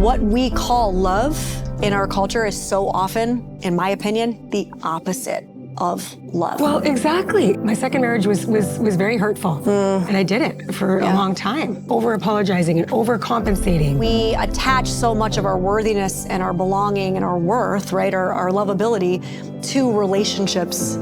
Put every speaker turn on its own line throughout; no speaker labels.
What we call love in our culture is so often, in my opinion, the opposite of love.
Well, exactly. My second marriage was very hurtful. And I did it for a long time, over-apologizing and overcompensating.
We attach so much of our worthiness and our belonging and our worth, right, our lovability to relationships.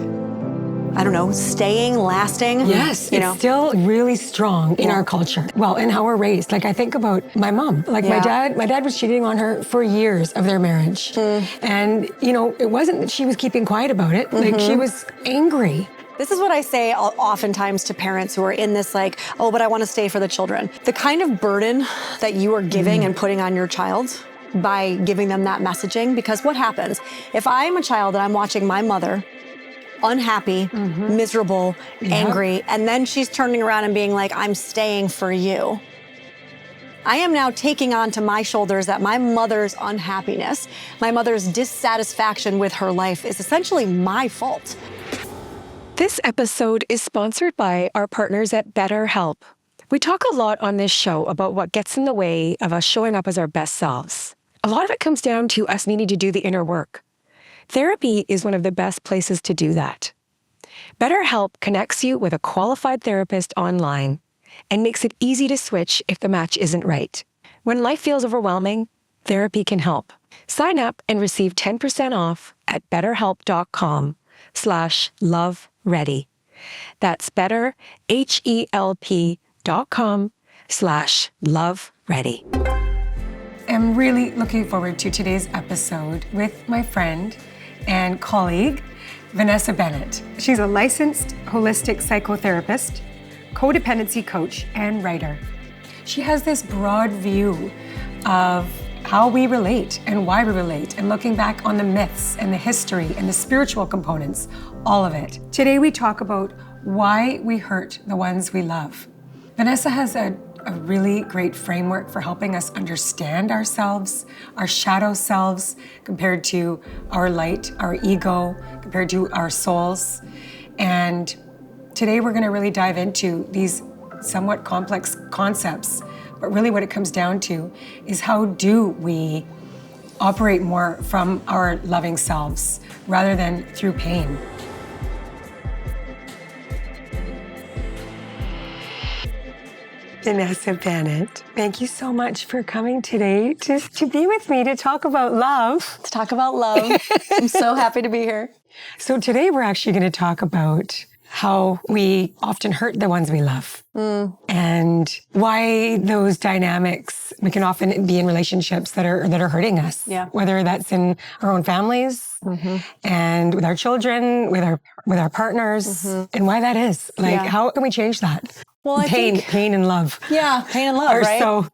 I don't know, staying, lasting.
Yes, it's still really strong in our culture. Well, and how we're raised. Like I think about my mom. Like my dad was cheating on her for years of their marriage. And, you know, it wasn't that she was keeping quiet about it. Like she was angry.
This is what I say oftentimes to parents who are in this like, oh, but I want to stay for the children. The kind of burden that you are giving and putting on your child by giving them that messaging, because what happens if I'm a child and I'm watching my mother unhappy, miserable, angry, and then she's turning around and being like, I'm staying for you. I am now taking onto my shoulders that my mother's unhappiness, my mother's dissatisfaction with her life is essentially my fault.
This episode is sponsored by our partners at BetterHelp. We talk a lot on this show about what gets in the way of us showing up as our best selves. A lot of it comes down to us needing to do the inner work. Therapy is one of the best places to do that. BetterHelp connects you with a qualified therapist online and makes it easy to switch if the match isn't right. When life feels overwhelming, therapy can help. Sign up and receive 10% off at betterhelp.com/loveready. That's betterhelp.com/loveready.
I'm really looking forward to today's episode with my friend and colleague, Vanessa Bennett. She's a licensed holistic psychotherapist, codependency coach, and writer. She has this broad view of how we relate and why we relate, and looking back on the myths and the history and the spiritual components, all of it. Today we talk about why we hurt the ones we love. Vanessa has a really great framework for helping us understand ourselves, our shadow selves, compared to our light, our ego, compared to our souls. And today we're going to really dive into these somewhat complex concepts, but really what it comes down to is how do we operate more from our loving selves rather than through pain. Vanessa Bennett, thank you so much for coming today to be with me to talk about love.
To talk about love. I'm so happy to be here.
So today we're actually going to talk about how we often hurt the ones we love and why those dynamics, we can often be in relationships that are hurting us, whether that's in our own families and with our children, with our partners, and why that is. Like, how can we change that?
Well, I think
pain and love.
Yeah, pain and love, right?
So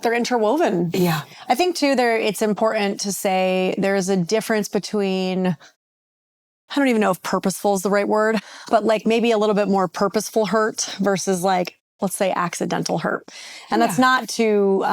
they're interwoven.
Yeah.
I think too, it's important to say there's a difference between, I don't even know if purposeful is the right word, but like maybe a little bit more purposeful hurt versus like, let's say accidental hurt. And that's not to,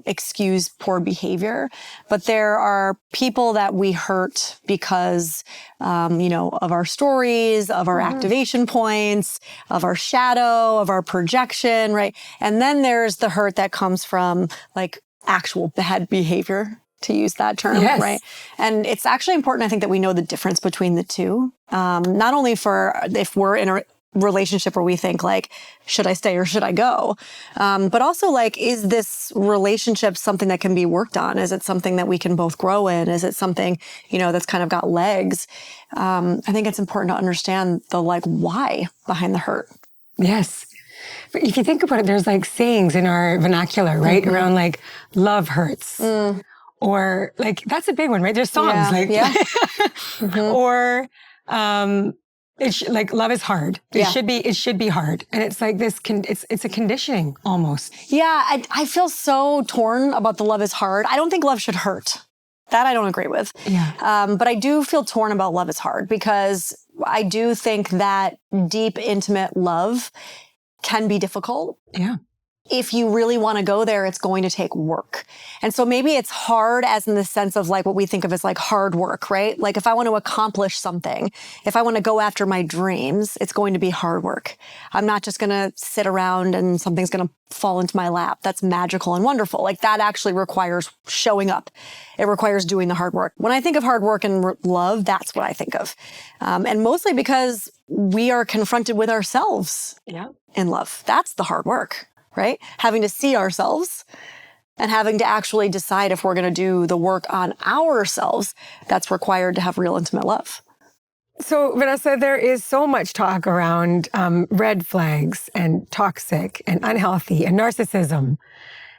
excuse poor behavior, but there are people that we hurt because, of our stories, of our activation points, of our shadow, of our projection, right? And then there's the hurt that comes from like actual bad behavior, to use that term, right? And it's actually important, I think, that we know the difference between the two. Not only for if we're in a relationship where we think like, should I stay or should I go? But also like, is this relationship something that can be worked on? Is it something that we can both grow in? Is it something, that's kind of got legs? I think it's important to understand the like why behind the hurt.
Yes. But if you think about it, there's like sayings in our vernacular, right? Around like love hurts. Or like, that's a big one, right? There's songs or, like love is hard. It should be hard. And it's like this, it's a conditioning almost.
Yeah. I feel so torn about the love is hard. I don't think love should hurt. That I don't agree with.
Yeah.
But I do feel torn about love is hard because I do think that deep, intimate love can be difficult.
Yeah.
if you really want to go there, it's going to take work. And so maybe it's hard as in the sense of like what we think of as like hard work, right? Like if I want to accomplish something, if I want to go after my dreams, it's going to be hard work. I'm not just going to sit around and something's going to fall into my lap. That's magical and wonderful. Like that actually requires showing up. It requires doing the hard work. When I think of hard work and love, that's what I think of. And mostly because we are confronted with ourselves in love. That's the hard work. Right? Having to see ourselves and having to actually decide if we're going to do the work on ourselves that's required to have real intimate love.
So, Vanessa, there is so much talk around red flags and toxic and unhealthy and narcissism.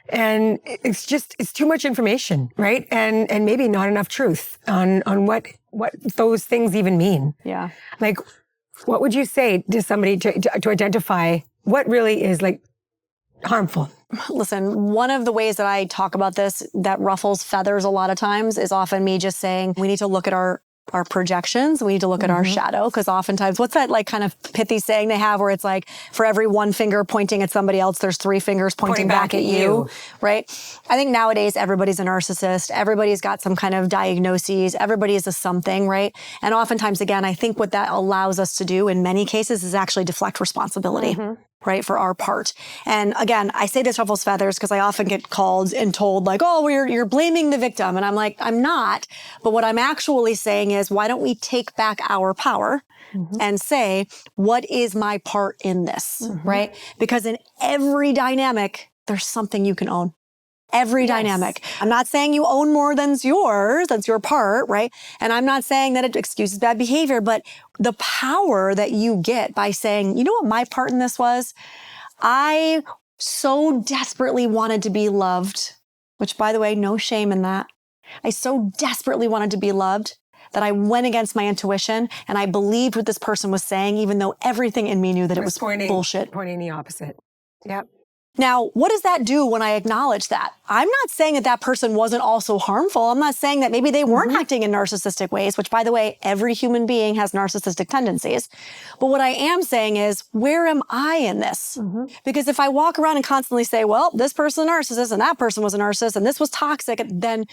And it's too much information, right? And maybe not enough truth on what those things even mean.
Yeah.
Like, what would you say to somebody to identify what really is like harmful?
Listen, one of the ways that I talk about this that ruffles feathers a lot of times is often me just saying, we need to look at our projections. We need to look at our shadow, because oftentimes, what's that like kind of pithy saying they have where it's like, for every one finger pointing at somebody else, there's three fingers pointing back at you, right? I think nowadays everybody's a narcissist. Everybody's got some kind of diagnoses. Everybody is a something, right? And oftentimes, again, I think what that allows us to do in many cases is actually deflect responsibility. Right, for our part. And again, I say this ruffles feathers because I often get called and told like, oh, well, you're blaming the victim. And I'm like, I'm not. But what I'm actually saying is, why don't we take back our power and say, what is my part in this, right? Because in every dynamic, there's something you can own. Every dynamic. I'm not saying you own more than's yours. That's your part, right? And I'm not saying that it excuses bad behavior, but the power that you get by saying, you know what my part in this was? I so desperately wanted to be loved, which by the way, no shame in that. I so desperately wanted to be loved that I went against my intuition and I believed what this person was saying, even though everything in me knew that it was bullshit.
Pointing the opposite. Yep.
Now, what does that do when I acknowledge that? I'm not saying that that person wasn't also harmful. I'm not saying that maybe they weren't acting in narcissistic ways, which by the way, every human being has narcissistic tendencies. But what I am saying is, where am I in this? Because if I walk around and constantly say, well, this person's a narcissist and that person was a narcissist and this was toxic, then,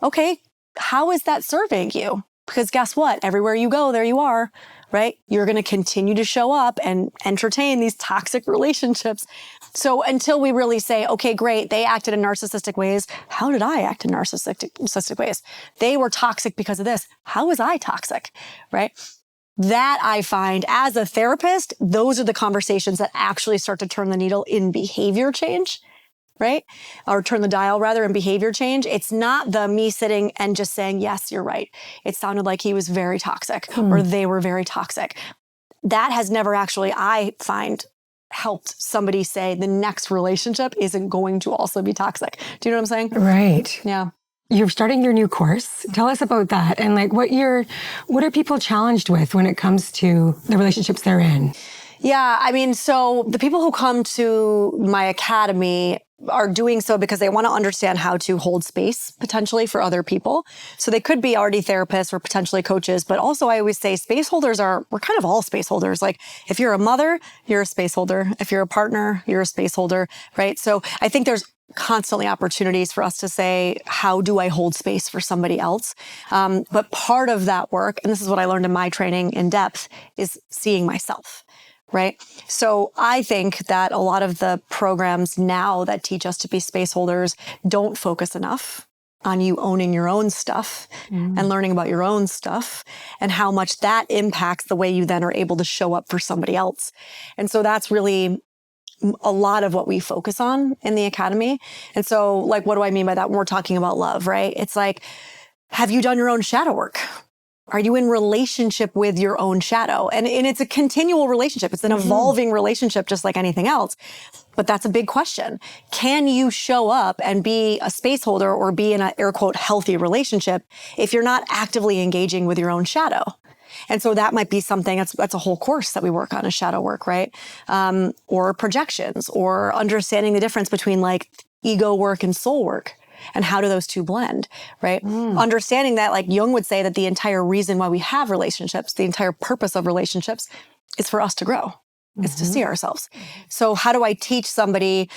okay, how is that serving you? Because guess what? Everywhere you go, there you are, right? You're going to continue to show up and entertain these toxic relationships. So until we really say, okay, great, they acted in narcissistic ways. How did I act in narcissistic ways? They were toxic because of this. How was I toxic, right? That I find as a therapist, those are the conversations that actually start to turn the needle in behavior change. Right? Or turn the dial rather in behavior change. It's not the me sitting and just saying, yes, you're right. It sounded like he was very toxic or they were very toxic. That has never actually, I find, helped somebody say the next relationship isn't going to also be toxic. Do you know what I'm saying?
Right.
Yeah.
You're starting your new course. Tell us about that. And like what are people challenged with when it comes to the relationships they're in?
Yeah. I mean, so the people who come to my academy are doing so because they want to understand how to hold space potentially for other people. So they could be already therapists or potentially coaches, but also I always say space holders we're kind of all space holders. Like if you're a mother, you're a space holder. If you're a partner, you're a space holder, right? So I think there's constantly opportunities for us to say, how do I hold space for somebody else? But part of that work, and this is what I learned in my training in depth, is seeing myself. Right? So I think that a lot of the programs now that teach us to be space holders don't focus enough on you owning your own stuff and learning about your own stuff and how much that impacts the way you then are able to show up for somebody else. And so that's really a lot of what we focus on in the academy. And so like, what do I mean by that when we're talking about love, right? It's like, have you done your own shadow work? Are you in relationship with your own shadow? And it's a continual relationship. It's an evolving relationship, just like anything else. But that's a big question. Can you show up and be a space holder or be in an air quote healthy relationship if you're not actively engaging with your own shadow? And so that might be something that's a whole course that we work on, is shadow work, right? Or projections, or understanding the difference between like ego work and soul work. And how do those two blend, right? Understanding that, like Jung would say, that the entire reason why we have relationships, the entire purpose of relationships is for us to grow. It's to see ourselves. So how do I teach somebody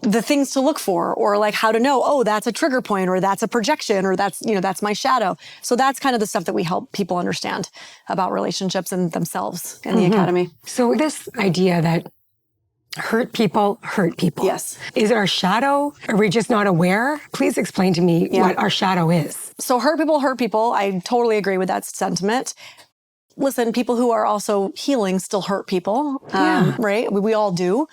the things to look for, or like how to know, oh, that's a trigger point, or that's a projection, or that's, that's my shadow. So that's kind of the stuff that we help people understand about relationships and themselves in the academy.
So this idea that hurt people.
Yes.
Is it our shadow? Are we just not aware? Please explain to me what our shadow is.
So hurt people. I totally agree with that sentiment. Listen, people who are also healing still hurt people, right? We all do.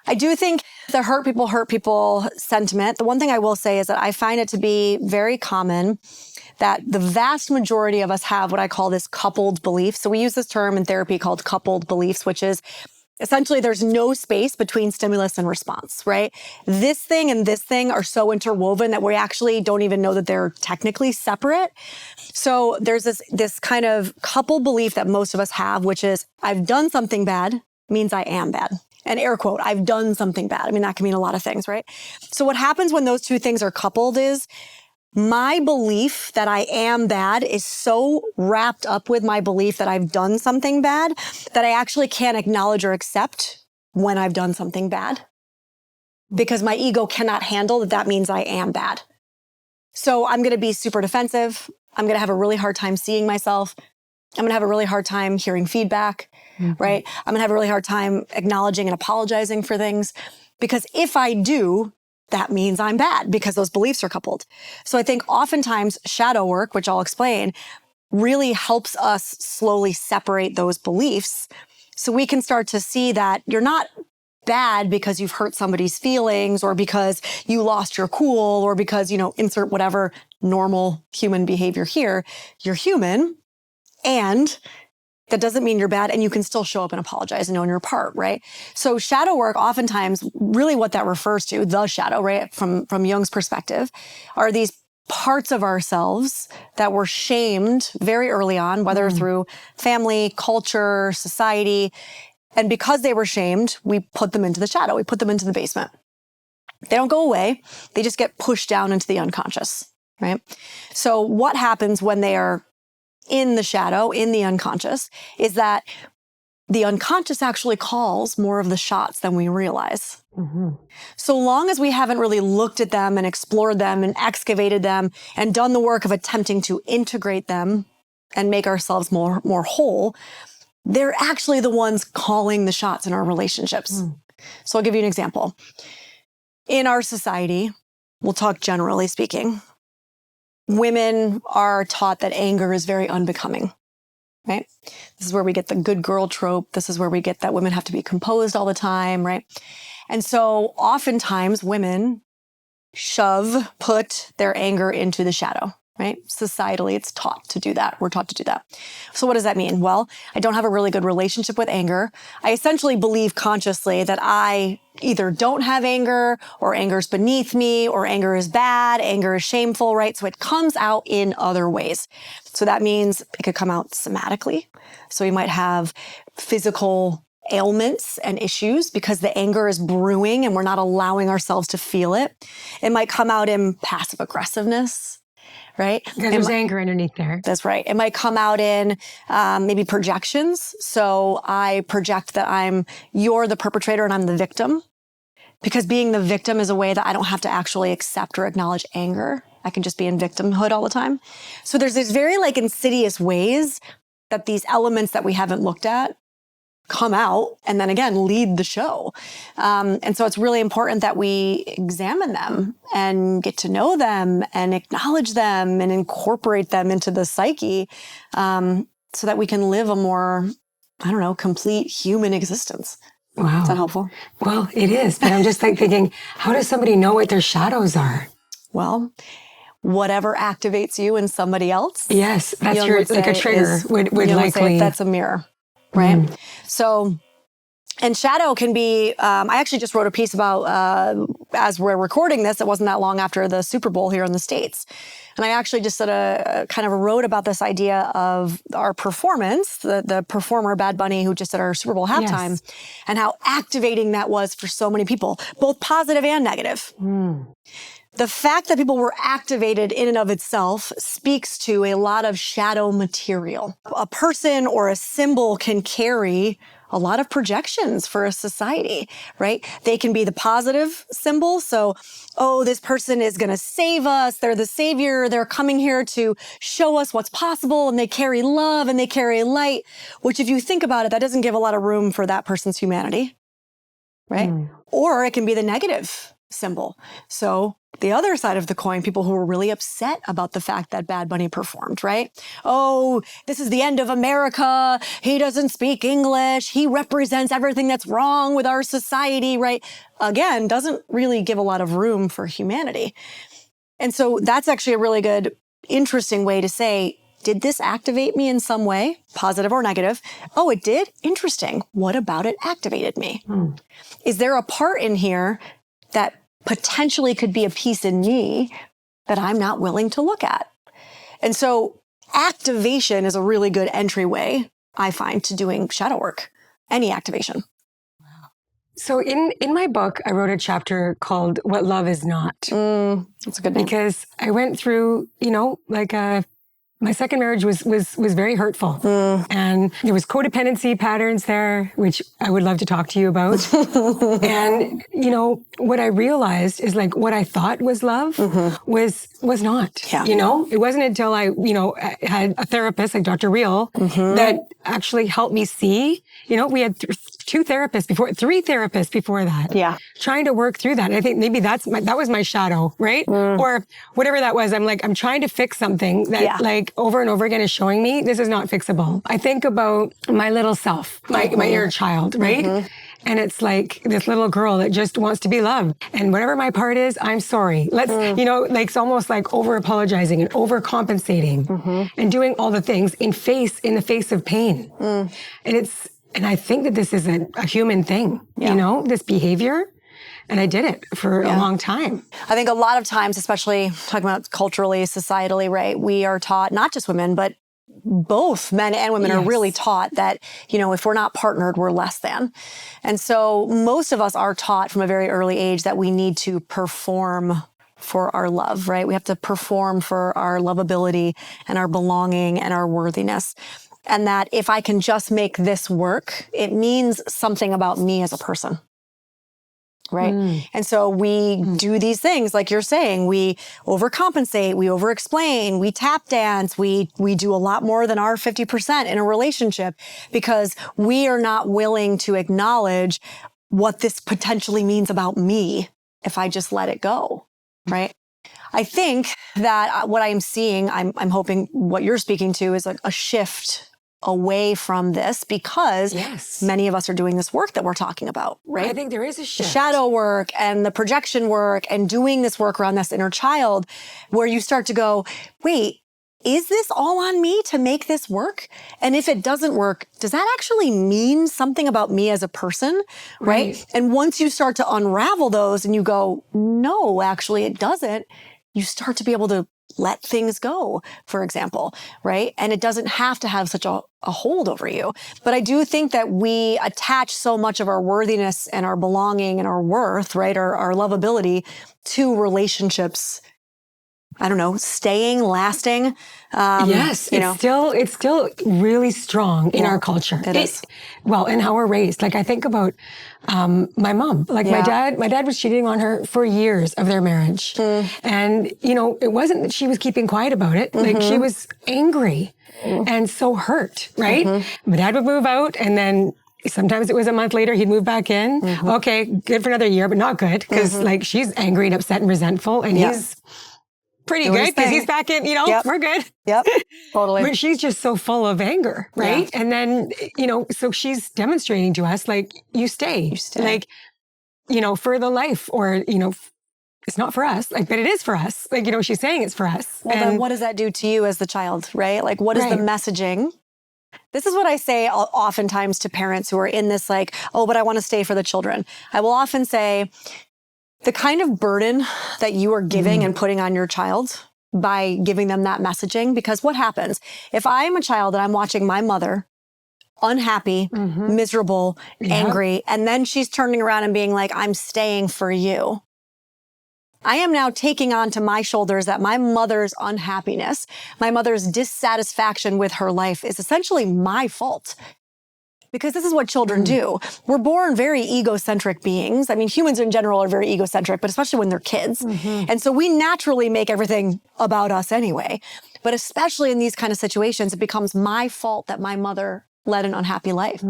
I do think the hurt people sentiment, the one thing I will say is that I find it to be very common that the vast majority of us have what I call this coupled belief. So we use this term in therapy called coupled beliefs, which is essentially there's no space between stimulus and response, right? This thing and this thing are so interwoven that we actually don't even know that they're technically separate. So there's this kind of coupled belief that most of us have, which is I've done something bad means I am bad. And air quote, I've done something bad. I mean, that can mean a lot of things, right? So what happens when those two things are coupled is my belief that I am bad is so wrapped up with my belief that I've done something bad that I actually can't acknowledge or accept when I've done something bad, because my ego cannot handle that. That means I am bad. So I'm going to be super defensive. I'm going to have a really hard time seeing myself. I'm going to have a really hard time hearing feedback, right? I'm going to have a really hard time acknowledging and apologizing for things, because if I do, that means I'm bad, because those beliefs are coupled. So I think oftentimes shadow work, which I'll explain, really helps us slowly separate those beliefs so we can start to see that you're not bad because you've hurt somebody's feelings, or because you lost your cool, or because, insert whatever normal human behavior here. You're human, and that doesn't mean you're bad, and you can still show up and apologize and own your part, right? So shadow work, oftentimes, really what that refers to, the shadow, right, from Jung's perspective, are these parts of ourselves that were shamed very early on, whether through family, culture, society. And because they were shamed, we put them into the shadow. We put them into the basement. They don't go away. They just get pushed down into the unconscious, right? So what happens when they are in the shadow, in the unconscious, is that the unconscious actually calls more of the shots than we realize. So long as we haven't really looked at them and explored them and excavated them and done the work of attempting to integrate them and make ourselves more whole, they're actually the ones calling the shots in our relationships. So I'll give you an example. In our society, we'll talk generally speaking, women are taught that anger is very unbecoming, right? This is where we get the good girl trope. This is where we get that women have to be composed all the time, right? And so oftentimes women put their anger into the shadow, right? Societally, it's taught to do that. We're taught to do that. So what does that mean? Well, I don't have a really good relationship with anger. I essentially believe consciously that I either don't have anger, or anger's beneath me, or anger is bad, anger is shameful, right? So it comes out in other ways. So that means it could come out somatically. So we might have physical ailments and issues because the anger is brewing and we're not allowing ourselves to feel it. It might come out in passive aggressiveness, right?
Because there's anger underneath there.
That's right. It might come out in maybe projections. So I project that you're the perpetrator and I'm the victim, because being the victim is a way that I don't have to actually accept or acknowledge anger. I can just be in victimhood all the time. So there's these very insidious ways that these elements that we haven't looked at come out and then again lead the show. And so it's really important that we examine them and get to know them and acknowledge them and incorporate them into the psyche, so that we can live a more, complete human existence.
Wow.
Is that helpful?
Well, it is, but I'm just thinking, how does somebody know what their shadows are?
Well, whatever activates you in somebody else.
Yes, that's like a trigger would likely.
That's a mirror. Right. So, and shadow can be, I actually just wrote a piece about, as we're recording this, it wasn't that long after the Super Bowl here in the States. And I actually just did a kind of wrote about this idea of our performance, the performer Bad Bunny who just did our Super Bowl halftime, and how activating that was for so many people, both positive and negative. The fact that people were activated in and of itself speaks to a lot of shadow material. A person or a symbol can carry a lot of projections for a society, right? They can be the positive symbol. So, oh, this person is going to save us. They're the savior. They're coming here to show us what's possible. And they carry love and they carry light, which if you think about it, that doesn't give a lot of room for that person's humanity, right? Or it can be the negative symbol. So the other side of the coin, people who are really upset about the fact that Bad Bunny performed, right? Oh, this is the end of America. He doesn't speak English. He represents everything that's wrong with our society, right? Again, doesn't really give a lot of room for humanity. And so that's actually a really good, interesting way to say, did this activate me in some way, positive or negative? Oh, it did? Interesting. What about it activated me? Is there a part in here that potentially could be a piece in me that I'm not willing to look at? And so activation is a really good entryway, I find, to doing shadow work, any activation.
So in my book, I wrote a chapter called What Love Is Not.
That's a good name.
Because I went through, my second marriage was very hurtful. And there was codependency patterns there, which I would love to talk to you about. And, what I realized is like what I thought was love was not, it wasn't until I had a therapist like Dr. Real that actually helped me see, we had three therapists before that.
Yeah.
Trying to work through that. And I think maybe that was my shadow, right? Or whatever that was. I'm trying to fix something that over and over again is showing me this is not fixable. I think about my little self, my inner child, right? And it's like this little girl that just wants to be loved. And whatever my part is, I'm sorry. Let's, it's almost like over apologizing and overcompensating and doing all the things in the face of pain. And I think that this is a human thing, this behavior. And I did it for a long time.
I think a lot of times, especially talking about culturally, societally, right, we are taught, not just women, but both men and women are really taught that, if we're not partnered, we're less than. And so most of us are taught from a very early age that we need to perform for our love, right? We have to perform for our lovability and our belonging and our worthiness. And that if I can just make this work, it means something about me as a person. Right. And so we do these things, like you're saying, we overcompensate, we overexplain, we tap dance, we do a lot more than our 50% in a relationship because we are not willing to acknowledge what this potentially means about me if I just let it go. Right. I think that what I'm seeing, I'm hoping what you're speaking to is a shift away from this because many of us are doing this work that we're talking about, right?
I think there is a shift.
The shadow work and the projection work and doing this work around this inner child where you start to go, wait, is this all on me to make this work? And if it doesn't work, does that actually mean something about me as a person, right? And once you start to unravel those and you go, no, actually it doesn't, you start to be able to let things go, for example, right? And it doesn't have to have such a hold over you. But I do think that we attach so much of our worthiness and our belonging and our worth, right? Our lovability to relationships. I don't know, staying, lasting.
Yes, it's still really strong in our culture.
It is.
Well, and how we're raised. Like I think about my mom. Like my dad was cheating on her for years of their marriage. And, it wasn't that she was keeping quiet about it. Like she was angry and so hurt, right? My dad would move out and then sometimes it was a month later, he'd move back in. Okay, good for another year, but not good because like she's angry and upset and resentful and he's pretty good because he's back in, we're good.
Yep, totally.
But she's just so full of anger, right? And then, so she's demonstrating to us, like, you stay. Like, for the life or, it's not for us, like, but it is for us. Like, she's saying it's for us.
Well, then what does that do to you as the child, right? Like, what is the messaging? This is what I say oftentimes to parents who are in this, like, oh, but I want to stay for the children. I will often say, the kind of burden that you are giving and putting on your child by giving them that messaging, because what happens if I am a child and I'm watching my mother unhappy, miserable, angry, and then she's turning around and being like, I'm staying for you. I am now taking onto my shoulders that my mother's unhappiness, my mother's dissatisfaction with her life is essentially my fault. Because this is what children do. We're born very egocentric beings. I mean, humans in general are very egocentric, but especially when they're kids. And so we naturally make everything about us anyway. But especially in these kind of situations, it becomes my fault that my mother led an unhappy life,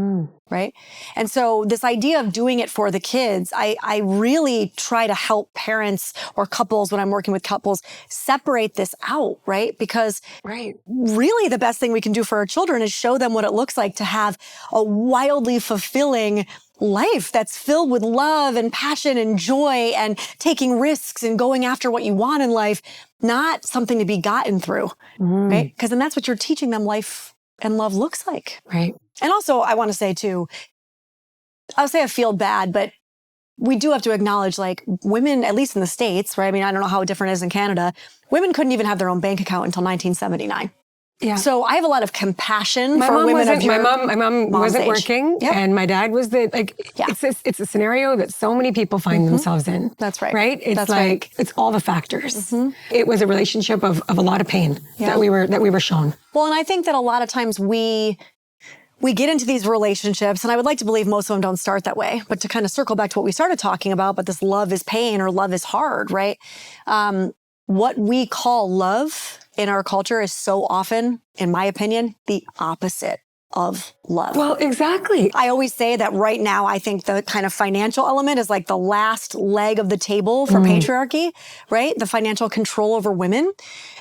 right? And so this idea of doing it for the kids, I really try to help parents or couples when I'm working with couples separate this out, right? Because really the best thing we can do for our children is show them what it looks like to have a wildly fulfilling life that's filled with love and passion and joy and taking risks and going after what you want in life, not something to be gotten through, right? Because then that's what you're teaching them life and love looks like.
Right.
And also, I want to say too, I'll say I feel bad, but we do have to acknowledge like women, at least in the States, right? I mean, I don't know how different it is in Canada. Women couldn't even have their own bank account until 1979.
Yeah.
So I have a lot of compassion for women of your
my mom wasn't
age.
working, and my dad was it's a scenario that so many people find themselves in.
That's right.
Right? It's
That's
like it's all the factors. It was a relationship of a lot of pain that we were shown.
Well, and I think that a lot of times we get into these relationships, and I would like to believe most of them don't start that way, but to kind of circle back to what we started talking about, but this love is pain or love is hard, right? What we call love in our culture is so often, in my opinion, the opposite of love.
Well, exactly.
I always say that right now, I think the kind of financial element is like the last leg of the table for patriarchy, right? The financial control over women.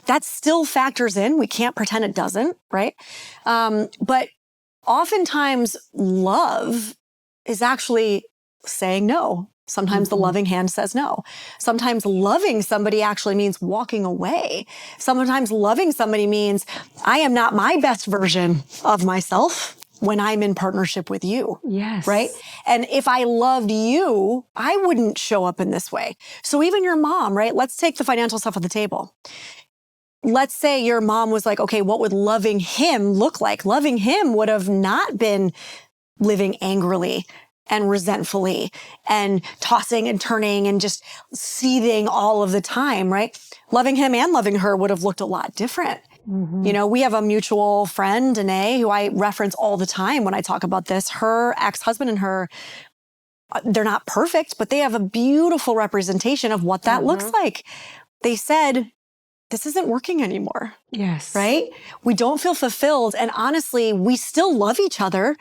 That still factors in. We can't pretend it doesn't, right? But oftentimes love is actually saying no. Sometimes the loving hand says no. Sometimes loving somebody actually means walking away. Sometimes loving somebody means I am not my best version of myself when I'm in partnership with you.
Yes.
Right? And if I loved you, I wouldn't show up in this way. So even your mom, right? Let's take the financial stuff off the table. Let's say your mom was like, okay, what would loving him look like? Loving him would have not been living angrily and resentfully and tossing and turning and just seething all of the time, right? Loving him and loving her would have looked a lot different. You know, we have a mutual friend, Danae, who I reference all the time when I talk about this. Her ex-husband and her, they're not perfect, but they have a beautiful representation of what that looks like. They said, this isn't working anymore.
Yes.
Right? We don't feel fulfilled. And honestly, we still love each other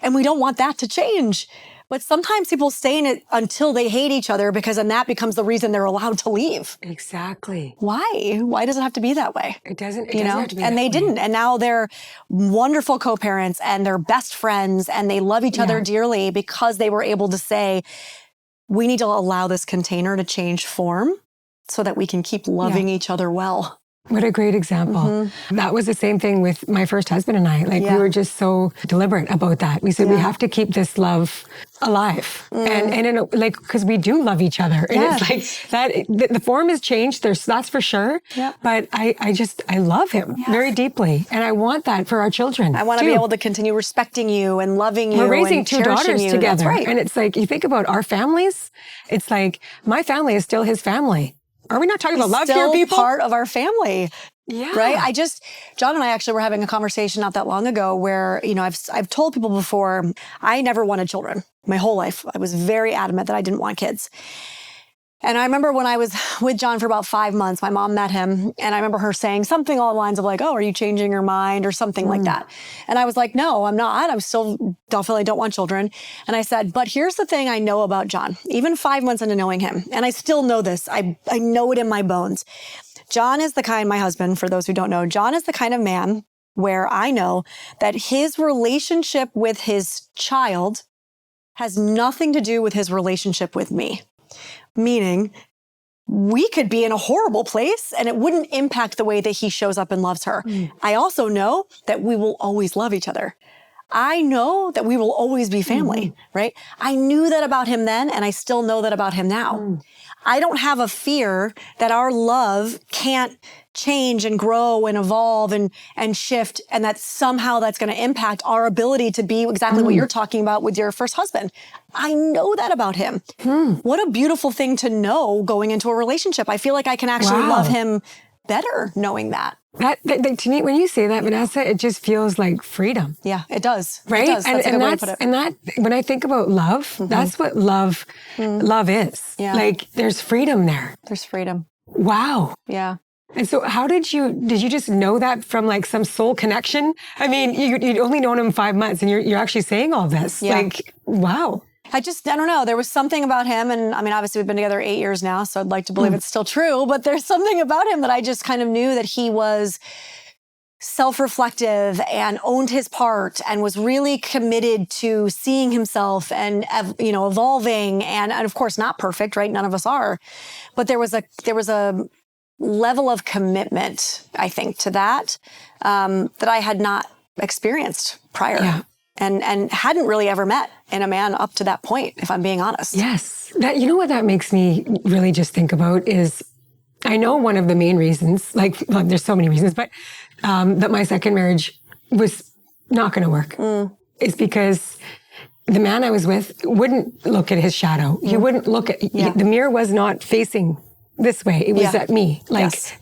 and we don't want that to change. But sometimes people stay in it until they hate each other because then that becomes the reason they're allowed to leave.
Exactly.
Why? Why does it have to be that way?
It doesn't
You know?
have to be
And
that
they
way.
didn't. And now they're wonderful co-parents and they're best friends and they love each other dearly because they were able to say, we need to allow this container to change form so that we can keep loving each other well.
What a great example. That was the same thing with my first husband and I. Like we were just so deliberate about that. We said we have to keep this love alive. And in a, like, because we do love each other. And it's like that, the form has changed. That's for sure. But I love him very deeply. And I want that for our children.
I want to be able to continue respecting you and loving you.
We're raising
and
two
cherishing
daughters
you.
together.
That's right.
And it's like, you think about our families, it's like my family is still his family. Are we not talking about love here, people?
Part of our family.
Yeah.
Right? John and I actually were having a conversation not that long ago where, you know, I've told people before, I never wanted children my whole life. I was very adamant that I didn't want kids. And I remember when I was with John for about 5 months, my mom met him and I remember her saying something along the lines of like, oh, are you changing your mind or something like that? And I was like, no, I'm not. I'm still definitely don't want children. And I said, but here's the thing I know about John, even 5 months into knowing him. And I still know this. I know it in my bones. John is the kind, my husband, for those who don't know, John is the kind of man where I know that his relationship with his child has nothing to do with his relationship with me. Meaning, we could be in a horrible place and it wouldn't impact the way that he shows up and loves her. I also know that we will always love each other. I know that we will always be family, right? I knew that about him then, and I still know that about him now. I don't have a fear that our love can't change and grow and evolve and shift, and that somehow that's going to impact our ability to be exactly what you're talking about with your first husband. I know that about him. What a beautiful thing to know going into a relationship. I feel like I can actually love him better knowing that.
That to me, when you say that, Vanessa, it just feels like freedom.
Yeah, it does.
Right?
It does. That's a good way to put it.
And that, when I think about love, that's what love is.
Yeah.
Like, there's freedom there.
There's freedom.
Wow.
Yeah.
And so how did you just know that from like some soul connection? I mean, you'd only known him 5 months and you're actually saying all this.
Yeah.
Like, wow.
I don't know. There was something about him. And I mean, obviously we've been together 8 years now, so I'd like to believe it's still true, but there's something about him that I just kind of knew that he was self-reflective and owned his part and was really committed to seeing himself and, evolving and of course not perfect, right? None of us are, but there was a level of commitment, I think, to that, that I had not experienced prior.
Yeah.
And hadn't really ever met in a man up to that point, if I'm being honest.
Yes. That, you know what that makes me really just think about is, I know one of the main reasons, there's so many reasons, but that my second marriage was not going to work is because the man I was with wouldn't look at his shadow. He wouldn't look at, the mirror was not facing this way. It was at me.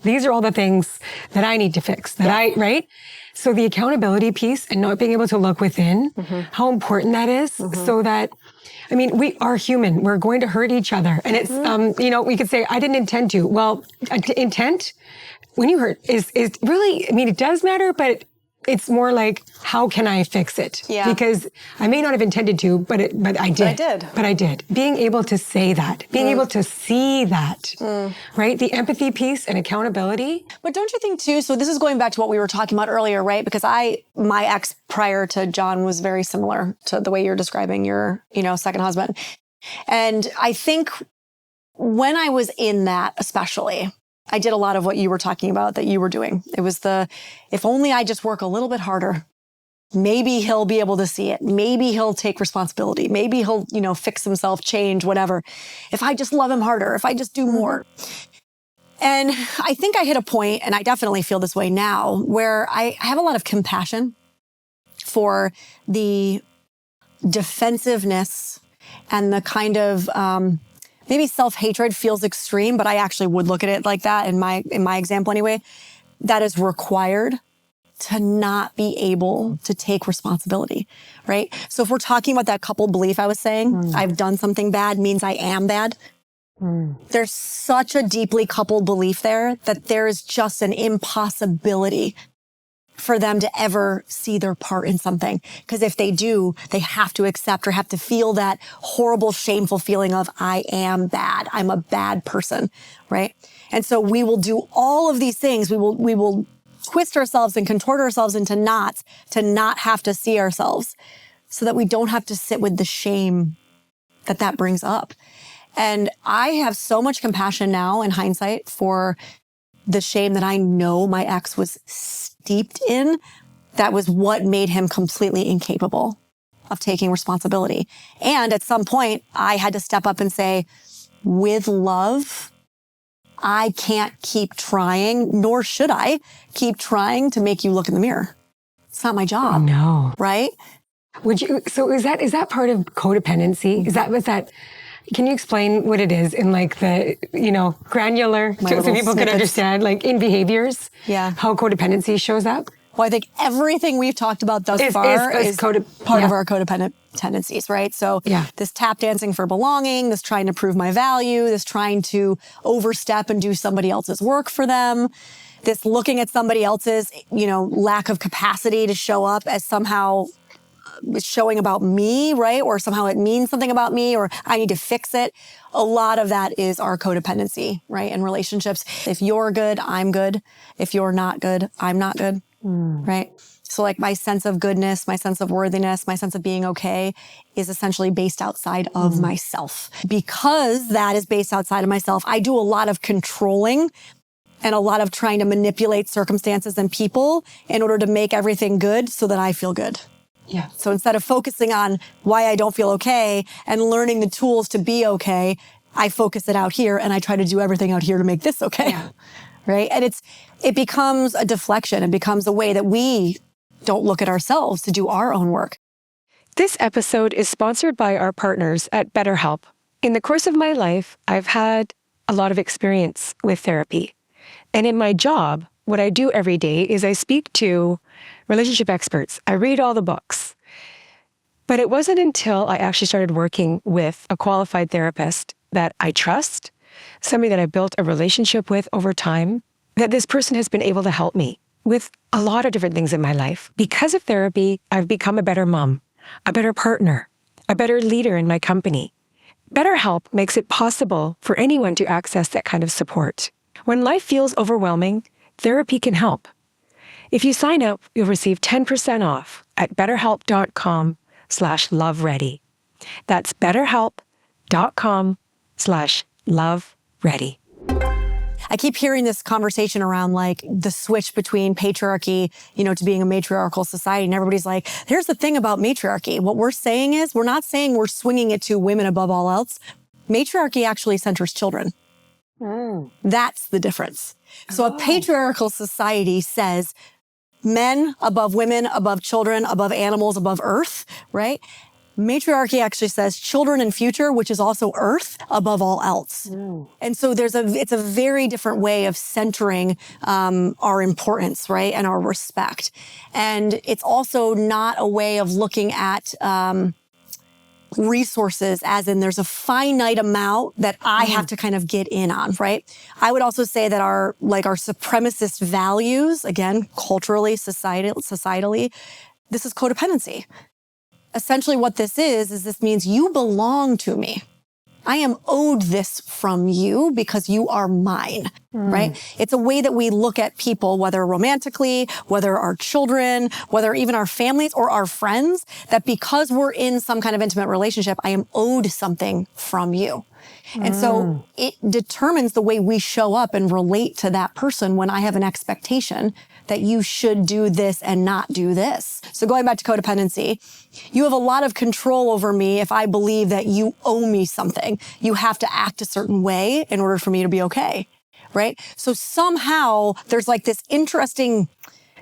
These are all the things that I need to fix, right? So the accountability piece and not being able to look within, how important that is so that, I mean, we are human. We're going to hurt each other. And it's, we could say, I didn't intend to. Well, intent, when you hurt, is really, I mean, it does matter, but it's more like, how can I fix it?
Yeah.
Because I may not have intended to, but I did. But I did. Being able to say that, being able to see that, right? The empathy piece and accountability.
But don't you think too, so this is going back to what we were talking about earlier, right? Because my ex prior to John was very similar to the way you're describing your, second husband. And I think when I was in that, especially, I did a lot of what you were talking about that you were doing. It was if only I just work a little bit harder, maybe he'll be able to see it. Maybe he'll take responsibility. Maybe he'll, fix himself, change, whatever. If I just love him harder, if I just do more. And I think I hit a point, and I definitely feel this way now, where I have a lot of compassion for the defensiveness and the kind of, maybe self-hatred feels extreme, but I actually would look at it like that in my example anyway, that is required to not be able to take responsibility, right? So if we're talking about that coupled belief I was saying, I've done something bad means I am bad. There's such a deeply coupled belief there that there is just an impossibility for them to ever see their part in something. Because if they do, they have to accept or have to feel that horrible, shameful feeling of, I am bad. I'm a bad person, right? And so we will do all of these things. We will twist ourselves and contort ourselves into knots to not have to see ourselves so that we don't have to sit with the shame that brings up. And I have so much compassion now in hindsight for the shame that I know my ex was steeped in. That was what made him completely incapable of taking responsibility. And at some point, I had to step up and say, with love, I can't keep trying, nor should I keep trying to make you look in the mirror. It's not my job.
No.
Right?
So is that part of codependency? Was that, can you explain what it is in like the, granular, so people can understand, like in behaviors, how codependency shows up?
Well, I think everything we've talked about thus far is part of our codependent tendencies, right? So this tap dancing for belonging, this trying to prove my value, this trying to overstep and do somebody else's work for them, this looking at somebody else's, lack of capacity to show up as somehow showing about me, right? Or somehow it means something about me, or I need to fix it. A lot of that is our codependency, right? In relationships. If you're good, I'm good. If you're not good, I'm not good, right? So like my sense of goodness, my sense of worthiness, my sense of being okay is essentially based outside of myself. Because that is based outside of myself, I do a lot of controlling and a lot of trying to manipulate circumstances and people in order to make everything good so that I feel good.
Yeah.
So instead of focusing on why I don't feel okay and learning the tools to be okay, I focus it out here and I try to do everything out here to make this okay. Yeah. Right? And it becomes a deflection. It becomes a way that we don't look at ourselves to do our own work.
This episode is sponsored by our partners at BetterHelp. In the course of my life, I've had a lot of experience with therapy. And in my job, what I do every day is I speak to relationship experts. I read all the books. But it wasn't until I actually started working with a qualified therapist that I trust, somebody that I built a relationship with over time, that this person has been able to help me with a lot of different things in my life. Because of therapy, I've become a better mom, a better partner, a better leader in my company. BetterHelp makes it possible for anyone to access that kind of support. When life feels overwhelming, therapy can help. If you sign up, you'll receive 10% off at betterhelp.com/loveready. That's betterhelp.com/loveready.
I keep hearing this conversation around like the switch between patriarchy, to being a matriarchal society. And everybody's like, here's the thing about matriarchy. What we're saying is we're not saying we're swinging it to women above all else. Matriarchy actually centers children. That's the difference. So a patriarchal society says men above women, above children, above animals, above earth, right? Matriarchy actually says children and future, which is also earth, above all else. And so it's a very different way of centering our importance, right? And our respect. And it's also not a way of looking at resources as in there's a finite amount that I have to kind of get in on, right? I would also say that our supremacist values, again, culturally, societally, this is codependency. Essentially what this is this means you belong to me. I am owed this from you because you are mine, right? It's a way that we look at people, whether romantically, whether our children, whether even our families or our friends, that because we're in some kind of intimate relationship, I am owed something from you. And so it determines the way we show up and relate to that person when I have an expectation that you should do this and not do this. So going back to codependency, you have a lot of control over me if I believe that you owe me something. You have to act a certain way in order for me to be okay, right? So somehow there's like this interesting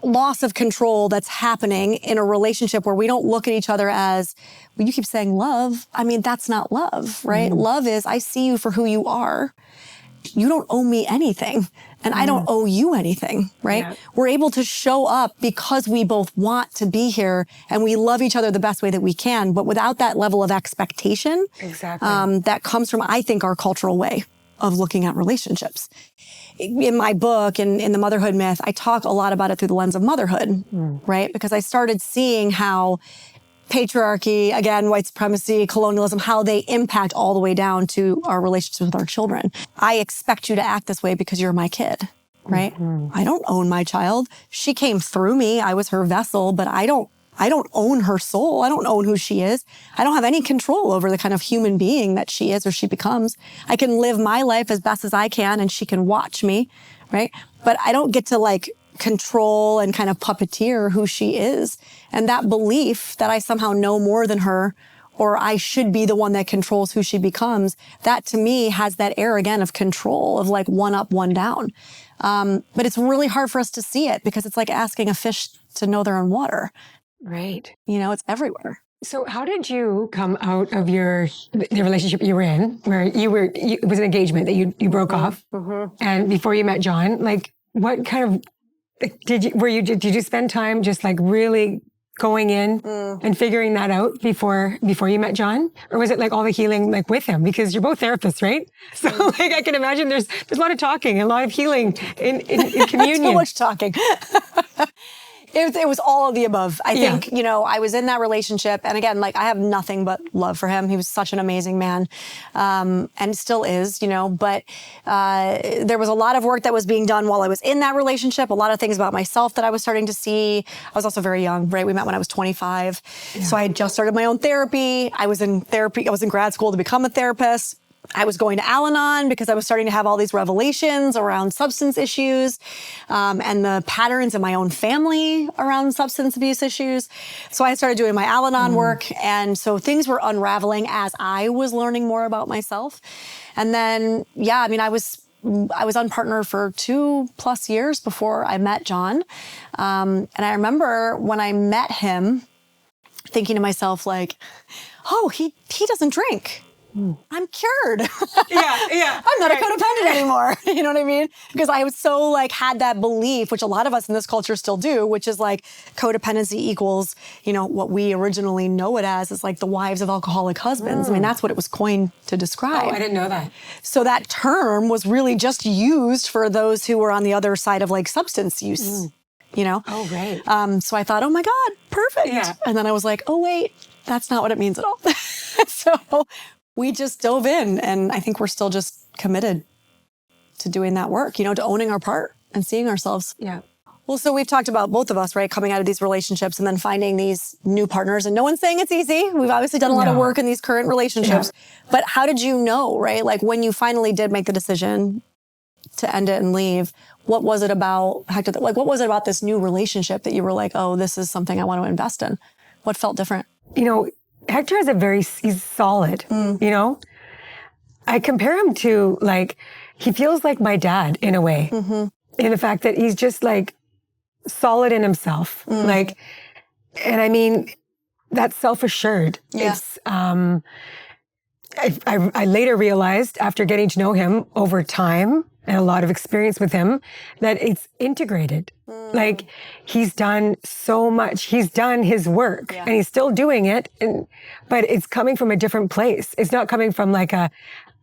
loss of control that's happening in a relationship where we don't look at each other as, well, you keep saying love. I mean, that's not love, right? Love is, I see you for who you are. You don't owe me anything and I don't owe you anything, right? Yeah. We're able to show up because we both want to be here and we love each other the best way that we can, but without that level of expectation that comes from, I think, our cultural way of looking at relationships. In my book, in the motherhood myth, I talk a lot about it through the lens of motherhood, right? Because I started seeing how patriarchy, again, white supremacy, colonialism, how they impact all the way down to our relationships with our children. I expect you to act this way because you're my kid, right? I don't own my child. She came through me. I was her vessel, but I don't own her soul. I don't own who she is. I don't have any control over the kind of human being that she is or she becomes. I can live my life as best as I can and she can watch me, right? But I don't get to control and kind of puppeteer who she is. And that belief that I somehow know more than her or I should be the one that controls who she becomes, that to me has that air again of control of one up, one down. But it's really hard for us to see it because it's like asking a fish to know they're in water.
Right.
It's everywhere.
So how did you come out of the relationship you were in, where it was an engagement that you broke off, and before you met John, what kind of did you spend time just really going in and figuring that out before you met John, or was it all the healing with him? Because you're both therapists, right? So I can imagine there's a lot of talking, a lot of healing in communion.
Too much talking. It was all of the above. I think, I was in that relationship. And again, I have nothing but love for him. He was such an amazing man. And still is, but there was a lot of work that was being done while I was in that relationship. A lot of things about myself that I was starting to see. I was also very young, right? We met when I was 25. Yeah. So I had just started my own therapy. I was in therapy. I was in grad school to become a therapist. I was going to Al-Anon because I was starting to have all these revelations around substance issues and the patterns in my own family around substance abuse issues. So I started doing my Al-Anon work. And so things were unraveling as I was learning more about myself. And then, I was unpartnered for 2+ years before I met John. And I remember when I met him thinking to myself, oh, he doesn't drink. I'm cured.
Yeah.
I'm not a codependent anymore. You know what I mean? Because I was so like had that belief, which a lot of us in this culture still do, which is like codependency equals, what we originally know it as is like the wives of alcoholic husbands. I mean, that's what it was coined to describe.
Oh, I didn't know that.
So that term was really just used for those who were on the other side of like substance use,
Oh, right.
So I thought, oh my God, perfect.
Yeah.
And then I was like, oh wait, that's not what it means at all. So we just dove in, and I think we're still just committed to doing that work, to owning our part and seeing ourselves.
Yeah.
Well, so we've talked about both of us, right? Coming out of these relationships and then finding these new partners, and no one's saying it's easy. We've obviously done a lot of work in these current relationships, but how did you know, right? Like when you finally did make the decision to end it and leave, what was it about, Hector? Like, what was it about this new relationship that you were like, oh, this is something I want to invest in? What felt different?
Hector is he's solid, I compare him to he feels like my dad in a way, in the fact that he's just solid in himself. And I mean, that's self-assured.
Yeah.
It's, I later realized after getting to know him over time and a lot of experience with him that it's integrated. He's done so much. He's done his work and he's still doing it. But it's coming from a different place. It's not coming from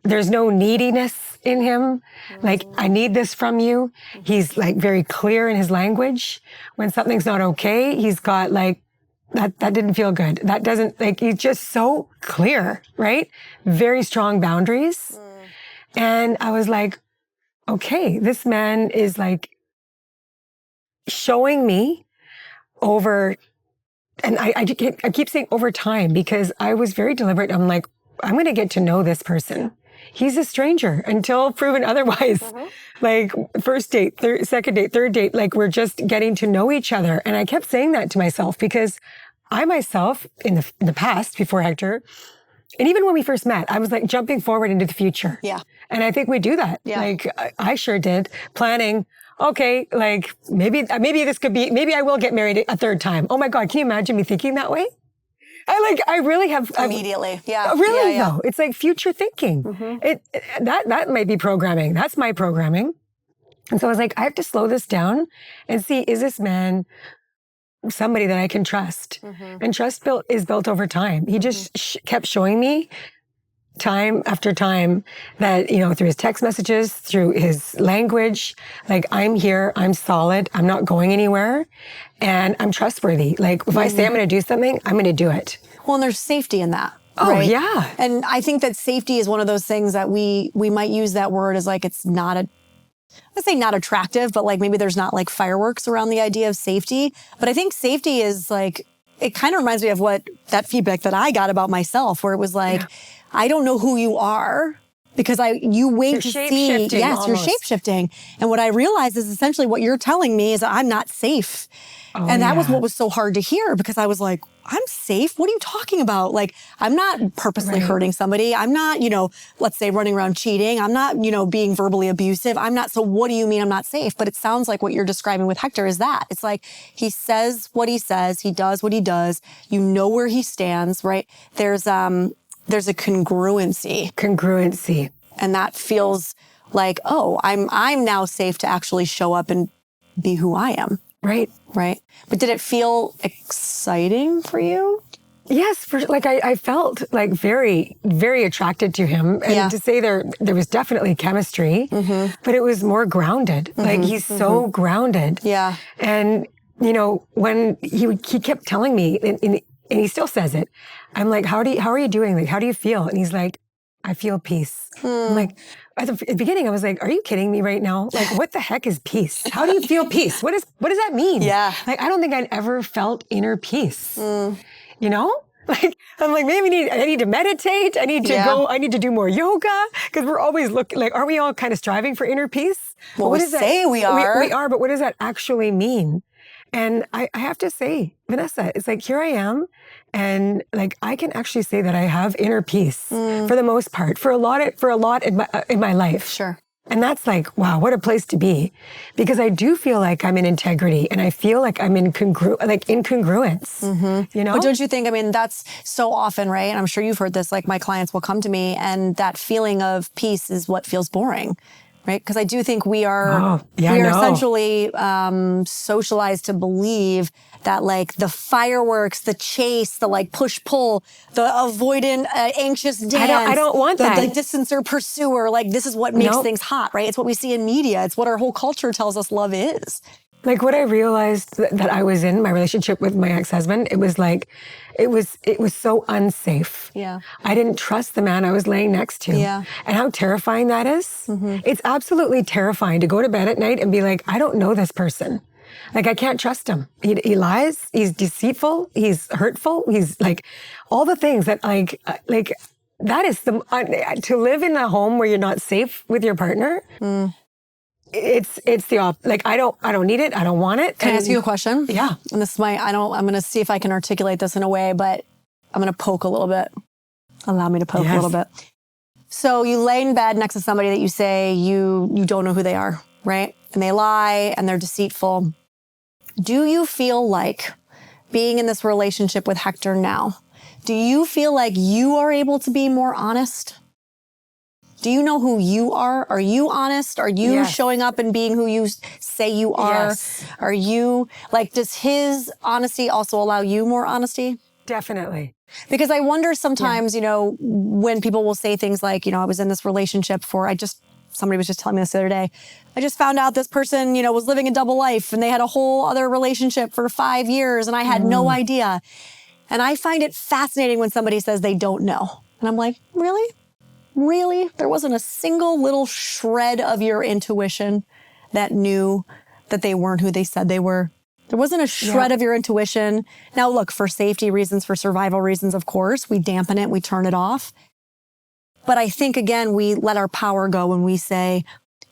there's no neediness in him. I need this from you. He's very clear in his language. When something's not okay, he's got that didn't feel good. That doesn't, he's just so clear, right? Very strong boundaries. And I was like, okay, this man is showing me over, and I keep saying over time because I was very deliberate. I'm like, I'm going to get to know this person. He's a stranger until proven otherwise. First date, second date, third date, we're just getting to know each other. And I kept saying that to myself because I myself, in the past, before Hector, and even when we first met, I was jumping forward into the future.
Yeah.
And I think we do that.
Yeah.
I sure did. Planning, okay, maybe this could be, maybe I will get married a third time. Oh my God, can you imagine me thinking that way? I really have.
Immediately. Yeah.
Really
yeah.
though. It's future thinking. That might be programming. That's my programming. And so I was I have to slow this down and see, is this man somebody that I can trust? And trust is built over time. He just kept showing me time after time that, through his text messages, through his language, I'm here, I'm solid, I'm not going anywhere, and I'm trustworthy. If I say I'm going to do something, I'm going to do it.
Well, and there's safety in that.
Oh,
right?
yeah.
And I think that safety is one of those things that we might use that word as it's not let's say not attractive, but maybe there's not fireworks around the idea of safety. But I think safety is it kind of reminds me of what that feedback that I got about myself, where it was I don't know who you are because you wait
you're
to see.
shape-shifting almost.
You're shape-shifting. And what I realized is essentially what you're telling me is that I'm not safe. And that was what was so hard to hear because I was like, I'm safe? What are you talking about? I'm not purposely hurting somebody. I'm not, let's say running around cheating. I'm not, being verbally abusive. I'm not. So what do you mean I'm not safe? But it sounds like what you're describing with Hector is that. It's he says what he says. He does what he does. You know where he stands, right? There's a congruency.
Congruency.
And that feels oh, I'm now safe to actually show up and be who I am.
Right.
Right. But did it feel exciting for you?
Yes. I felt very, very attracted to him. And to say there was definitely chemistry, but it was more grounded. He's so grounded.
Yeah.
And, when he kept telling me, and he still says it, I'm like, how are you doing? How do you feel? And he's like, I feel peace. I'm at the beginning, I was like, are you kidding me right now? What the heck is peace? How do you feel peace? What does that mean?
Yeah.
I don't think I'd ever felt inner peace. I'm like, maybe I need to meditate. I need to go, I need to do more yoga. Because we're always aren't we all kind of striving for inner peace?
Well, we say we are.
We are, but what does that actually mean? And I have to say, Vanessa, it's here I am. And I can actually say that I have inner peace for the most part, for a lot in my life.
Sure.
And that's like, wow, what a place to be. Because I do feel like I'm in integrity and I feel like I'm in incongruence, you know?
But don't you think, I mean, that's so often, right? And I'm sure you've heard this, like my clients will come to me and that feeling of peace is what feels boring, right? Because I do think we are essentially socialized to believe that like the fireworks, the chase, the like push-pull, the avoidant, anxious dance.
I don't want that.
The distancer pursuer, like this is what makes things hot, right? It's what we see in media. It's what our whole culture tells us love is.
Like what I realized that I was in my relationship with my ex-husband, it was like, it was so unsafe.
Yeah.
I didn't trust the man I was laying next to.
Yeah.
And how terrifying that is. It's absolutely terrifying to go to bed at night and be like, I don't know this person. Like, I can't trust him. He lies. He's deceitful. He's hurtful. He's like all the things that like that is to live in a home where you're not safe with your partner. It's the like, I don't need it. I don't want it.
Can I ask you a question?
Yeah.
And this might, I'm going to see if I can articulate this in a way, but I'm going to poke a little bit. Allow me to poke a little bit. So you lay in bed next to somebody that you say you don't know who they are, right? And they lie and they're deceitful. Do you feel like being in this relationship with Hector now, do you feel like you are able to be more honest? Do you know who you are? Are you honest? Are you showing up and being who you say you are?
Yes.
Are you, like, does his honesty also allow you more honesty?
Definitely.
Because I wonder sometimes, you know, when people will say things like, you know, I was in this relationship somebody was just telling me this the other day. I just found out this person, you know, was living a double life and they had a whole other relationship for 5 years and I had no idea. And I find it fascinating when somebody says they don't know. And I'm like, really? Really? There wasn't a single little shred of your intuition that knew that they weren't who they said they were? There wasn't a shred of your intuition. Now, look, for safety reasons, for survival reasons, of course, we dampen it, we turn it off. But I think, again, we let our power go when we say,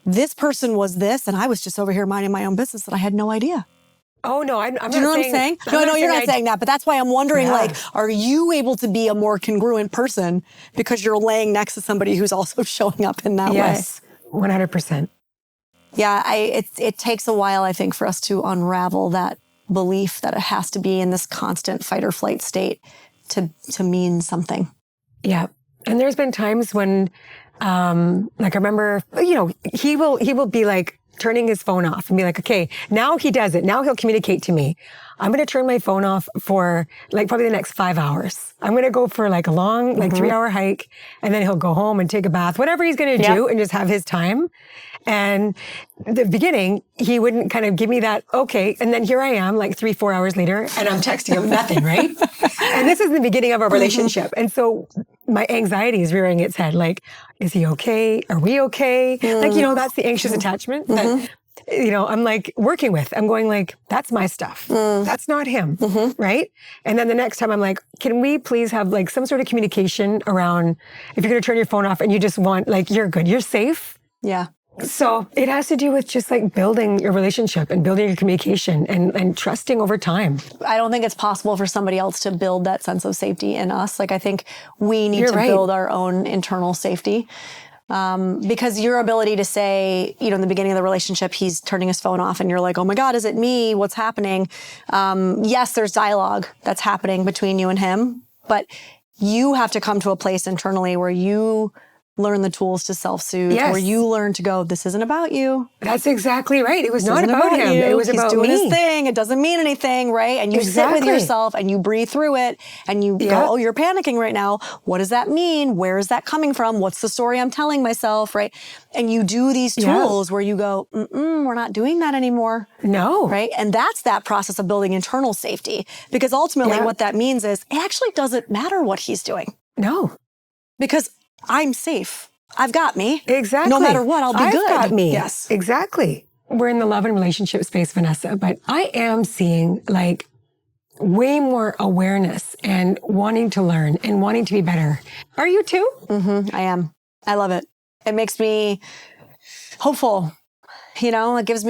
this person was this, and I was just over here minding my own business and I had no idea.
Oh, no, I'm not
Do you know what I'm saying? No, you're not saying that, but that's why I'm wondering, like, are you able to be a more congruent person because you're laying next to somebody who's also showing up in that way?
Yes, 100%.
Yeah, it takes a while, I think, for us to unravel that belief that it has to be in this constant fight or flight state to mean something.
Yeah. And there's been times when, like I remember, you know, he will be like turning his phone off and be like, okay, now he does it. Now he'll communicate to me. I'm going to turn my phone off for like probably the next 5 hours. I'm going to go for like a long, like 3-hour hike. And then he'll go home and take a bath, whatever he's going to do and just have his time. And the beginning, he wouldn't kind of give me that, okay. And then here I am like 3-4 hours later and I'm texting him nothing, right? And this is the beginning of our relationship. And so my anxiety is rearing its head. Like, is he okay? Are we okay? Like, you know, that's the anxious attachment that, you know, I'm like working with. I'm going like, that's my stuff. That's not him. Right? And then the next time I'm like, can we please have like some sort of communication around if you're going to turn your phone off and you just want like, you're good, you're safe.
Yeah.
So it has to do with just like building your relationship and building your communication and trusting over time.
I don't think it's possible for somebody else to build that sense of safety in us. Like, I think we need to build our own internal safety. Because your ability to say, you know, in the beginning of the relationship, he's turning his phone off and you're like, oh my God, is it me? What's happening? Yes, there's dialogue that's happening between you and him, but you have to come to a place internally where you learn the tools to self-soothe, where you learn to go, this isn't about you.
That's exactly right. It was not about him. It was about me.
He's doing his thing. It doesn't mean anything, right? And you sit with yourself and you breathe through it and you go, oh, you're panicking right now. What does that mean? Where is that coming from? What's the story I'm telling myself, right? And you do these tools where you go, we're not doing that anymore.
No.
Right? And that's that process of building internal safety. Because ultimately what that means is it actually doesn't matter what he's doing.
No.
Because I'm safe. I've got me.
Exactly.
No matter what, I'll be good.
I've got me.
Yes.
Exactly. We're in the love and relationship space, Vanessa, but I am seeing like way more awareness and wanting to learn and wanting to be better. Are you too?
I am. I love it. It makes me hopeful. it gives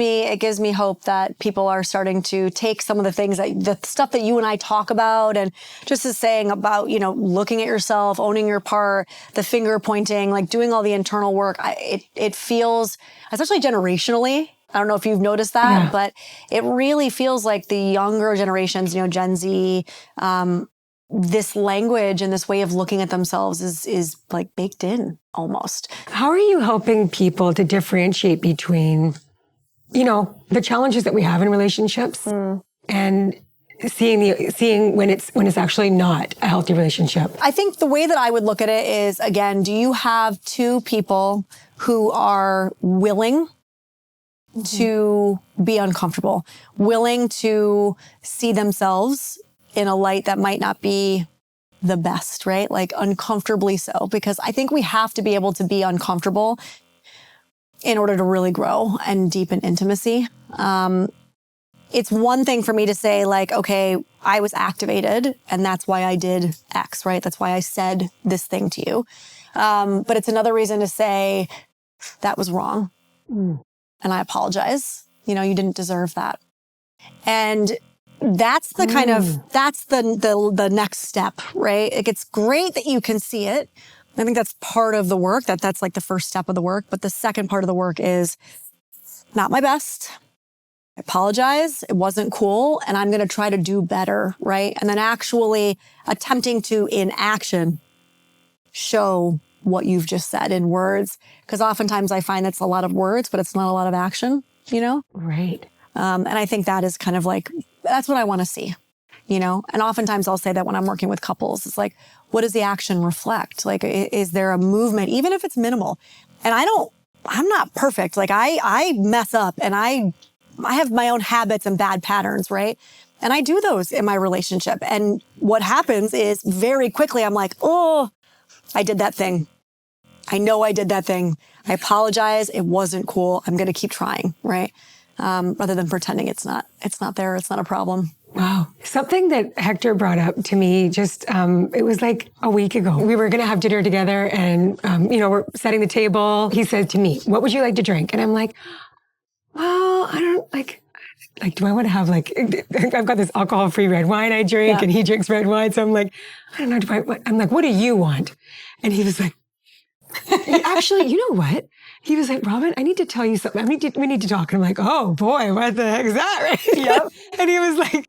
me hope that people are starting to take some of the things the stuff that you and I talk about, and just as saying about, looking at yourself, owning your part, the finger pointing, like doing all the internal work. It feels, especially generationally, I don't know if you've noticed that, but it really feels like the younger generations, Gen Z, this language and this way of looking at themselves is like baked in almost.
How are you helping people to differentiate between, the challenges that we have in relationships and seeing when it's actually not a healthy relationship?
I think the way that I would look at it is, again, do you have two people who are willing to be uncomfortable, willing to see themselves in a light that might not be the best, right? Like uncomfortably so, because I think we have to be able to be uncomfortable in order to really grow and deepen intimacy. It's one thing for me to say like, okay, I was activated and that's why I did X, right? That's why I said this thing to you. But it's another reason to say that was wrong. And I apologize. You didn't deserve that. And that's the kind of, that's the next step, right? It's great that you can see it. I think that's part of the work, that's like the first step of the work. But the second part of the work is not my best. I apologize. It wasn't cool. And I'm going to try to do better, right? And then actually attempting to, in action, show what you've just said in words. Because oftentimes I find it's a lot of words, but it's not a lot of action,
Right.
And I think that is kind of like, that's what I want to see, And oftentimes I'll say that when I'm working with couples, it's like, what does the action reflect? Like, is there a movement, even if it's minimal? And I'm not perfect. Like I mess up and I have my own habits and bad patterns, right? And I do those in my relationship. And what happens is very quickly, I'm like, oh, I did that thing. I know I did that thing. I apologize. It wasn't cool. I'm going to keep trying, right? Rather than pretending it's not there. It's not a problem.
Wow. Something that Hector brought up to me just, it was like a week ago. We were going to have dinner together and, we're setting the table. He said to me, what would you like to drink? And I'm like, well, I don't like, do I want to have I've got this alcohol-free red wine I drink and he drinks red wine. So I'm like, I don't know. I'm like, what do you want? And he was like, actually, you know what? He was like, Robin, I need to tell you something. We need to talk. And I'm like, oh boy, what the heck is that? Right?
Yep.
And he was like,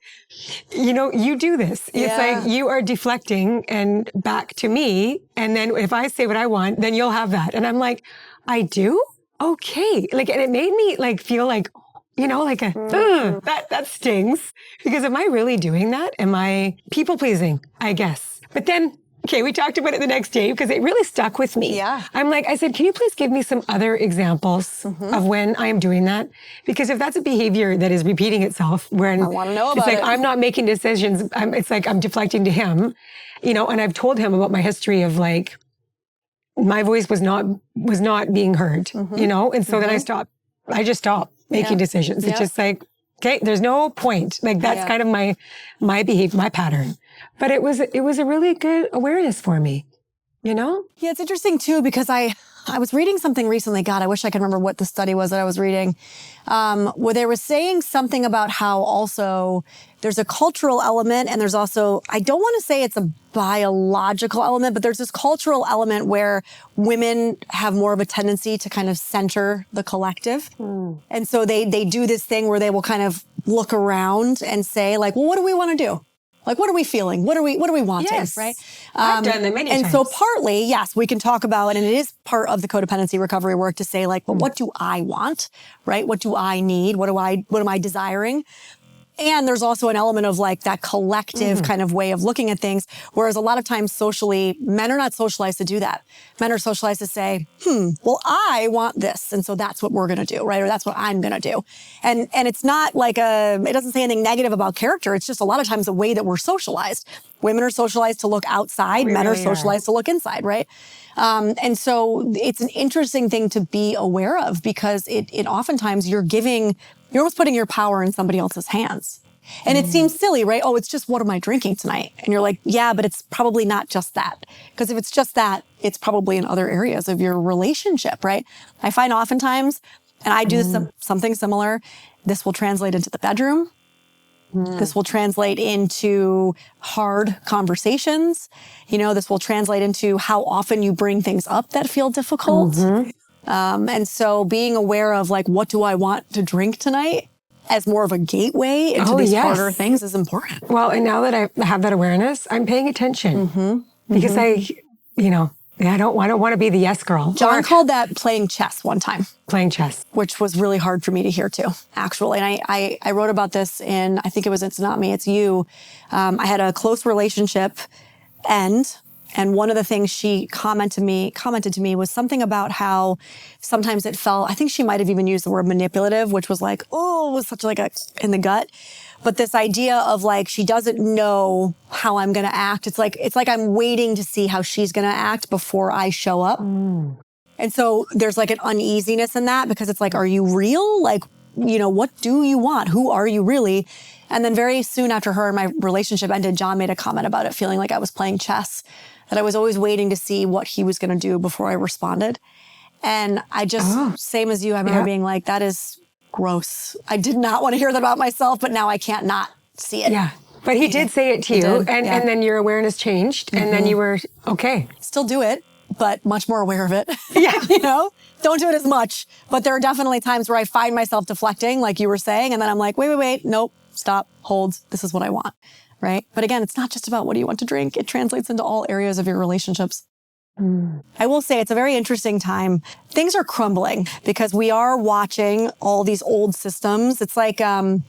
you do this. It's like you are deflecting and back to me. And then if I say what I want, then you'll have that. And I'm like, I do? Okay. And it made me feel like, that stings. Because am I really doing that? Am I people pleasing? I guess. But then, okay, we talked about it the next day because it really stuck with me.
Yeah.
I said, can you please give me some other examples of when I am doing that? Because if that's a behavior that is repeating itself, when
I want to know about
it's
it.
I'm not making decisions, it's like I'm deflecting to him, and I've told him about my history of my voice was not being heard, and so then I just stopped making decisions. It's just like, okay, there's no point. That's kind of my behavior, my pattern. But it was a really good awareness for me, Yeah,
it's interesting too, because I was reading something recently. God, I wish I could remember what the study was that I was reading, where they were saying something about how also there's a cultural element and there's also, I don't want to say it's a biological element, but there's this cultural element where women have more of a tendency to kind of center the collective. And so they do this thing where they will kind of look around and say well, what do we want to do? What are we feeling? What are we wanting?
Yes.
Right?
I've done that many times.
And so partly, yes, we can talk about, and it is part of the codependency recovery work to say but what do I want? Right? What do I need? What am I desiring? And there's also an element of that collective kind of way of looking at things. Whereas a lot of times socially, men are not socialized to do that. Men are socialized to say, well, I want this. And so that's what we're going to do, right? Or that's what I'm going to do. And it's not it doesn't say anything negative about character. It's just a lot of times the way that we're socialized. Women are socialized to look outside. Men are socialized to look inside, right? And so it's an interesting thing to be aware of because it oftentimes you're almost putting your power in somebody else's hands. And it seems silly, right? Oh, it's just, what am I drinking tonight? And you're like, yeah, but it's probably not just that. Because if it's just that, it's probably in other areas of your relationship, right? I find oftentimes And I do something similar. This will translate into the bedroom. This will translate into hard conversations. This will translate into how often you bring things up that feel difficult. And so being aware of like, what do I want to drink tonight as more of a gateway into these harder things is important.
Well, and now that I have that awareness, I'm paying attention because I don't want to be the yes girl.
John called that playing chess one time.
Playing chess.
Which was really hard for me to hear too, actually. And I wrote about this in, I think it was It's Not Me, It's You. I had a close relationship end. And one of the things she commented to me was something about how sometimes it felt, I think she might have even used the word manipulative, which was like, oh, it was such like a in the gut. But this idea of like, she doesn't know how I'm going to act. It's like I'm waiting to see how she's going to act before I show up. And so there's like an uneasiness in that because it's like, are you real? Like, what do you want? Who are you really? And then very soon after her and my relationship ended, John made a comment about it, feeling like I was playing chess, that I was always waiting to see what he was going to do before I responded. And I just, same as you, I remember being like, that is gross. I did not want to hear that about myself, but now I can't not see it.
Yeah. But he did say it to you, and then your awareness changed, and then you were okay.
Still do it, but much more aware of it.
Yeah.
Don't do it as much. But there are definitely times where I find myself deflecting, like you were saying, and then I'm like, wait, nope, stop, hold, this is what I want, right? But again, it's not just about what do you want to drink. It translates into all areas of your relationships. I will say it's a very interesting time. Things are crumbling because we are watching all these old systems. It's like, I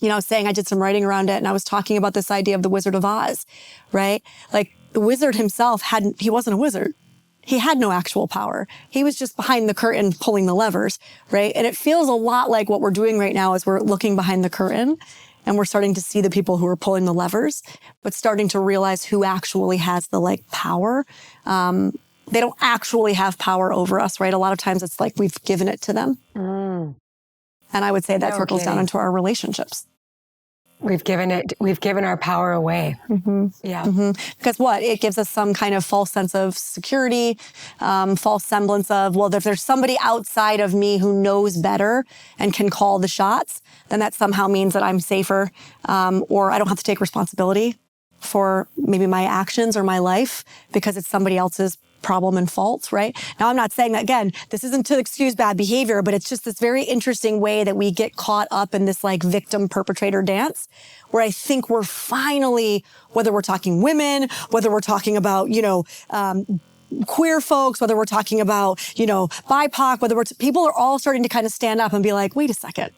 was saying I did some writing around it and I was talking about this idea of the Wizard of Oz, right? Like the wizard himself he wasn't a wizard. He had no actual power. He was just behind the curtain pulling the levers, right? And it feels a lot like what we're doing right now is we're looking behind the curtain and we're starting to see the people who are pulling the levers, but starting to realize who actually has the power. They don't actually have power over us, right? A lot of times it's like we've given it to them. And I would say that trickles down into our relationships.
We've given our power away. Yeah.
Because what? It gives us some kind of false sense of security, false semblance of, well, if there's somebody outside of me who knows better and can call the shots, then that somehow means that I'm safer, or I don't have to take responsibility for maybe my actions or my life because it's somebody else's problem and fault, right? Now, I'm not saying that, again, this isn't to excuse bad behavior, but it's just this very interesting way that we get caught up in this victim perpetrator dance where I think we're finally, whether we're talking women, whether we're talking about, queer folks, whether we're talking about, BIPOC, people are all starting to kind of stand up and be like, wait a second,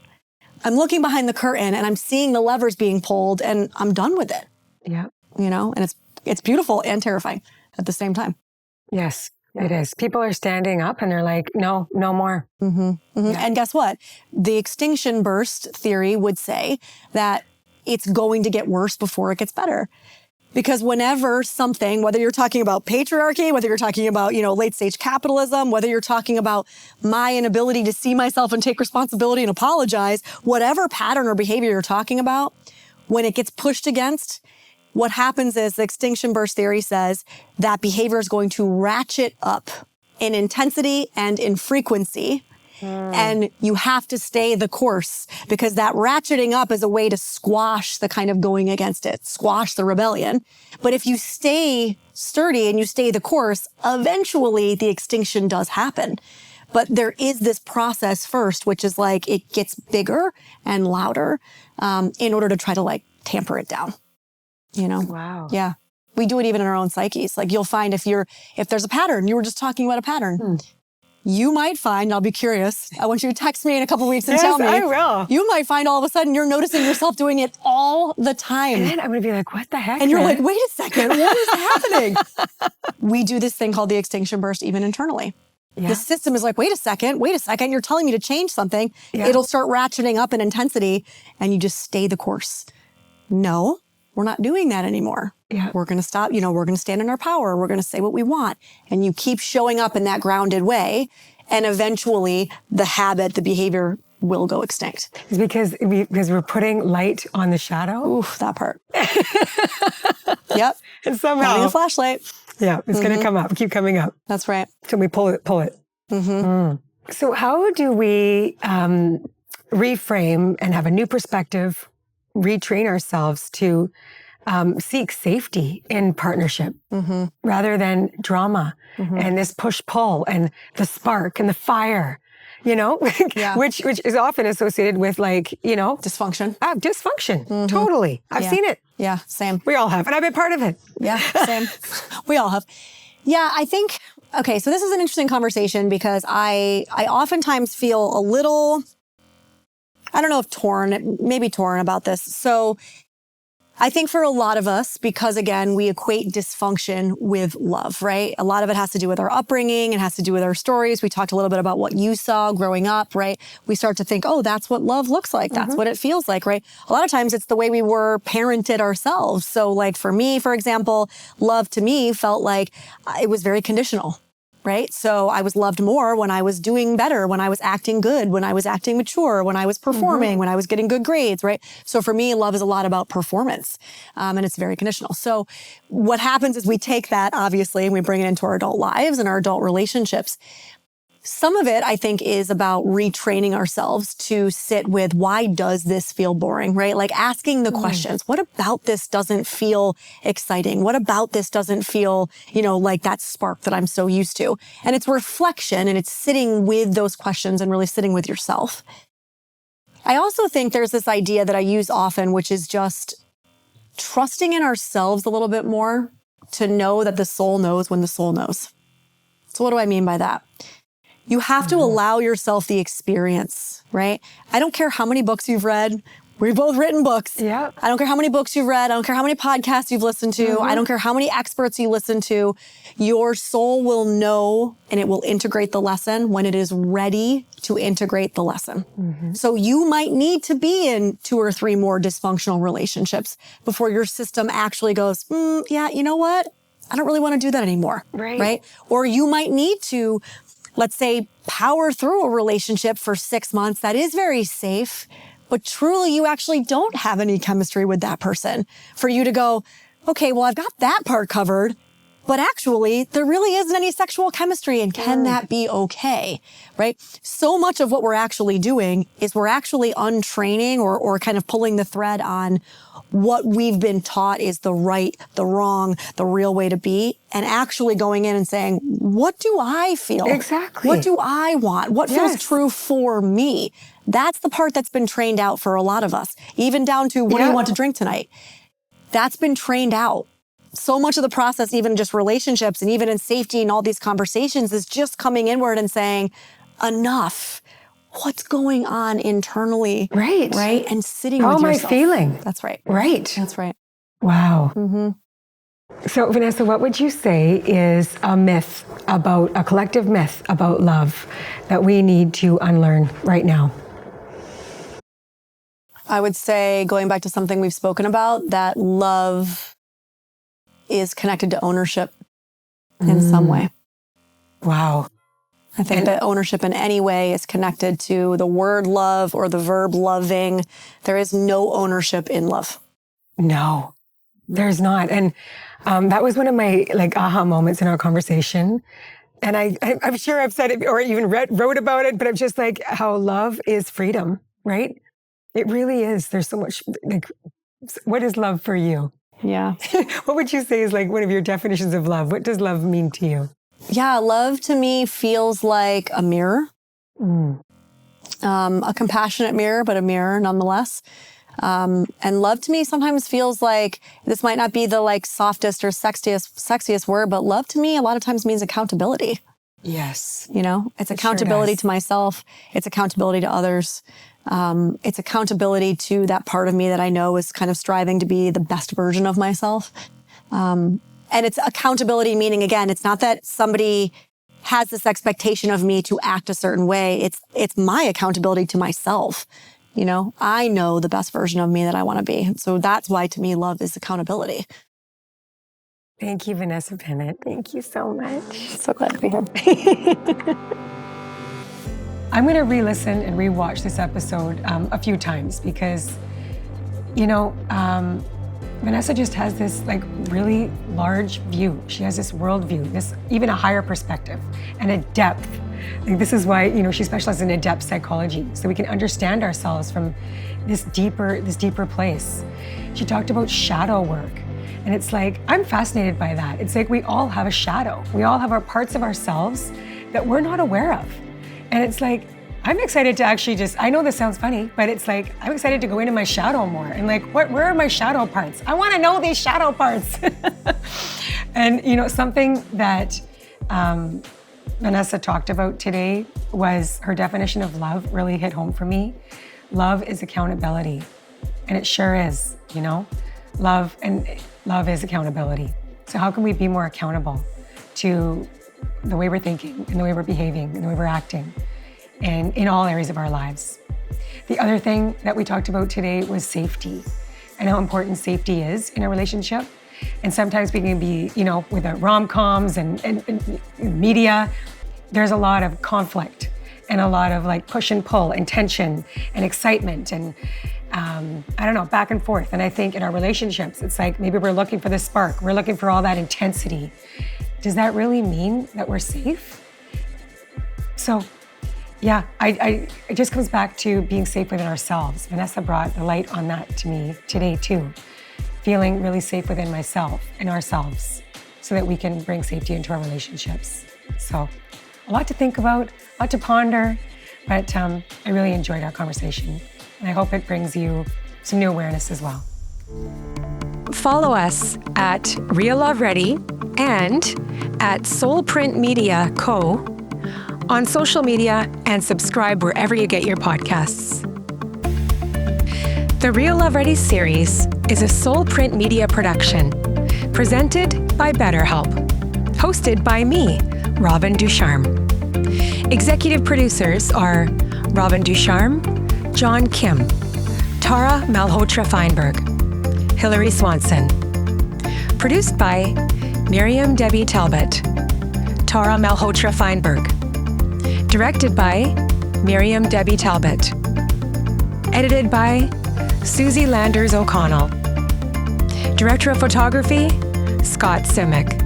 I'm looking behind the curtain and I'm seeing the levers being pulled and I'm done with it.
Yeah.
And it's beautiful and terrifying at the same time.
Yes, it is. People are standing up and they're like, no more.
Yeah. And guess what? The extinction burst theory would say that it's going to get worse before it gets better. Because whenever something, whether you're talking about patriarchy, whether you're talking about, late stage capitalism, whether you're talking about my inability to see myself and take responsibility and apologize, whatever pattern or behavior you're talking about, when it gets pushed against, what happens is the extinction burst theory says that behavior is going to ratchet up in intensity and in frequency. And you have to stay the course because that ratcheting up is a way to squash the kind of going against it, squash the rebellion. But if you stay sturdy and you stay the course, eventually the extinction does happen. But there is this process first, which is it gets bigger and louder in order to try to tamper it down.
Wow.
Yeah. We do it even in our own psyches. You'll find if there's a pattern, you were just talking about a pattern. You might find, I'll be curious, I want you to text me in a couple of weeks and tell me.
I will.
You might find all of a sudden you're noticing yourself doing it all the time.
And then I'm going to be like, what the heck?
And you're like, wait a second, what is happening? We do this thing called the extinction burst even internally. Yeah. The system is like, wait a second, you're telling me to change something. Yeah. It'll start ratcheting up in intensity and you just stay the course. No. We're not doing that anymore.
Yeah.
We're going to stop, we're going to stand in our power. We're going to say what we want. And you keep showing up in that grounded way. And eventually the behavior will go extinct.
It's because we're putting light on the shadow.
Oof, that part. Yep.
And somehow.
Having a flashlight.
Yeah, it's going to come up, keep coming up.
That's right.
So we pull it. So how do we reframe and have a new perspective, retrain ourselves to seek safety in partnership rather than drama and this push-pull and the spark and the fire, which is often associated with
Dysfunction.
Dysfunction. Totally. I've seen it.
Yeah, same.
We all have, and I've been part of it.
Yeah, same. We all have. Yeah, I think, okay, so this is an interesting conversation because I oftentimes feel a little, I don't know if maybe torn about this. So I think for a lot of us, because again, we equate dysfunction with love, right? A lot of it has to do with our upbringing. It has to do with our stories. We talked a little bit about what you saw growing up, right? We start to think, oh, that's what love looks like. That's what it feels like, right? A lot of times it's the way we were parented ourselves. So like for me, for example, love to me felt like it was very conditional. Right? So I was loved more when I was doing better, when I was acting good, when I was acting mature, when I was performing, when I was getting good grades, right? So for me, love is a lot about performance, and it's very conditional. So what happens is we take that, obviously, and we bring it into our adult lives and our adult relationships. Some of it, I think, is about retraining ourselves to sit with, why does this feel boring, right? Like asking the questions, what about this doesn't feel exciting? What about this doesn't feel, like that spark that I'm so used to? And it's reflection and it's sitting with those questions and really sitting with yourself. I also think there's this idea that I use often, which is just trusting in ourselves a little bit more to know that the soul knows when the soul knows. So what do I mean by that? You have to allow yourself the experience, right? I don't care how many books you've read. We've both written books.
Yeah.
I don't care how many books you've read. I don't care how many podcasts you've listened to. I don't care how many experts you listen to. Your soul will know and it will integrate the lesson when it is ready to integrate the lesson. So you might need to be in 2 or 3 more dysfunctional relationships before your system actually goes, yeah, you know what? I don't really want to do that anymore. Right? Or you might need to, let's say, power through a relationship for 6 months that is very safe, but truly you actually don't have any chemistry with that person. For you to go, okay, well, I've got that part covered, but actually there really isn't any sexual chemistry, and can that be okay, right? So much of what we're actually doing is we're actually untraining or kind of pulling the thread on what we've been taught is the right, the wrong, the real way to be, and actually going in and saying, what do I feel?
Exactly.
What do I want? What feels true for me? That's the part that's been trained out for a lot of us, even down to what do you want to drink tonight? That's been trained out. So much of the process, even just relationships and even in safety and all these conversations, is just coming inward and saying, enough. What's going on internally?
Right.
And sitting
with
yourself.
How am I feeling?
That's right.
Right.
That's right.
Wow. So Vanessa, what would you say is a collective myth about love that we need to unlearn right now?
I would say, going back to something we've spoken about, that love is connected to ownership in some way.
Wow.
I think that ownership in any way is connected to the word love or the verb loving. There is no ownership in love.
No, there's not. And that was one of my aha moments in our conversation. And I'm sure I've said it or even wrote about it, but I'm just like, how love is freedom, right? It really is. There's so much, what is love for you?
Yeah.
What would you say is one of your definitions of love? What does love mean to you?
Yeah, love to me feels like a mirror, a compassionate mirror, but a mirror nonetheless. And love to me sometimes feels like, this might not be the softest or sexiest word, but love to me a lot of times means accountability.
Yes.
It's accountability to myself. It's accountability to others. It's accountability to that part of me that I know is kind of striving to be the best version of myself. And it's accountability, meaning, again, it's not that somebody has this expectation of me to act a certain way. It's my accountability to myself. I know the best version of me that I want to be. So that's why, to me, love is accountability.
Thank you, Vanessa Bennett. Thank you so much.
So glad to be here.
I'm going to re-listen and re-watch this episode a few times because, Vanessa just has this really large view. She has this world view, this even a higher perspective and a depth Like, this is why, she specializes in in-depth psychology, so we can understand ourselves from this deeper place. She talked about shadow work. And it's like, I'm fascinated by that. It's like we all have a shadow. We all have our parts of ourselves that we're not aware of. And it's like, I'm excited to actually I know this sounds funny, but it's like, I'm excited to go into my shadow more. And like, where are my shadow parts? I want to know these shadow parts. And something that Vanessa talked about today was her definition of love really hit home for me. Love is accountability. And it sure is, Love is accountability. So how can we be more accountable to the way we're thinking and the way we're behaving and the way we're acting and in all areas of our lives? The other thing that we talked about today was safety and how important safety is in a relationship. And sometimes we can be, with the rom-coms and media, there's a lot of conflict and a lot of like push and pull and tension and excitement and back and forth. And I think in our relationships, it's like maybe we're looking for the spark. We're looking for all that intensity. Does that really mean that we're safe? So, yeah, it just comes back to being safe within ourselves. Vanessa brought the light on that to me today too. Feeling really safe within myself and ourselves so that we can bring safety into our relationships. So, a lot to think about, a lot to ponder, but I really enjoyed our conversation. And I hope it brings you some new awareness as well.
Follow us at Real Love Ready and at Soulprint Media Co. on social media and subscribe wherever you get your podcasts. The Real Love Ready series is a Soulprint Media production, presented by BetterHelp, hosted by me, Robin Ducharme. Executive producers are Robin Ducharme, John Kim, Tara Malhotra Feinberg, Hilary Swanson. Produced by Miriam Debbie Talbot, Tara Malhotra Feinberg. Directed by Miriam Debbie Talbot. Edited by Susie Landers O'Connell. Director of Photography, Scott Simic.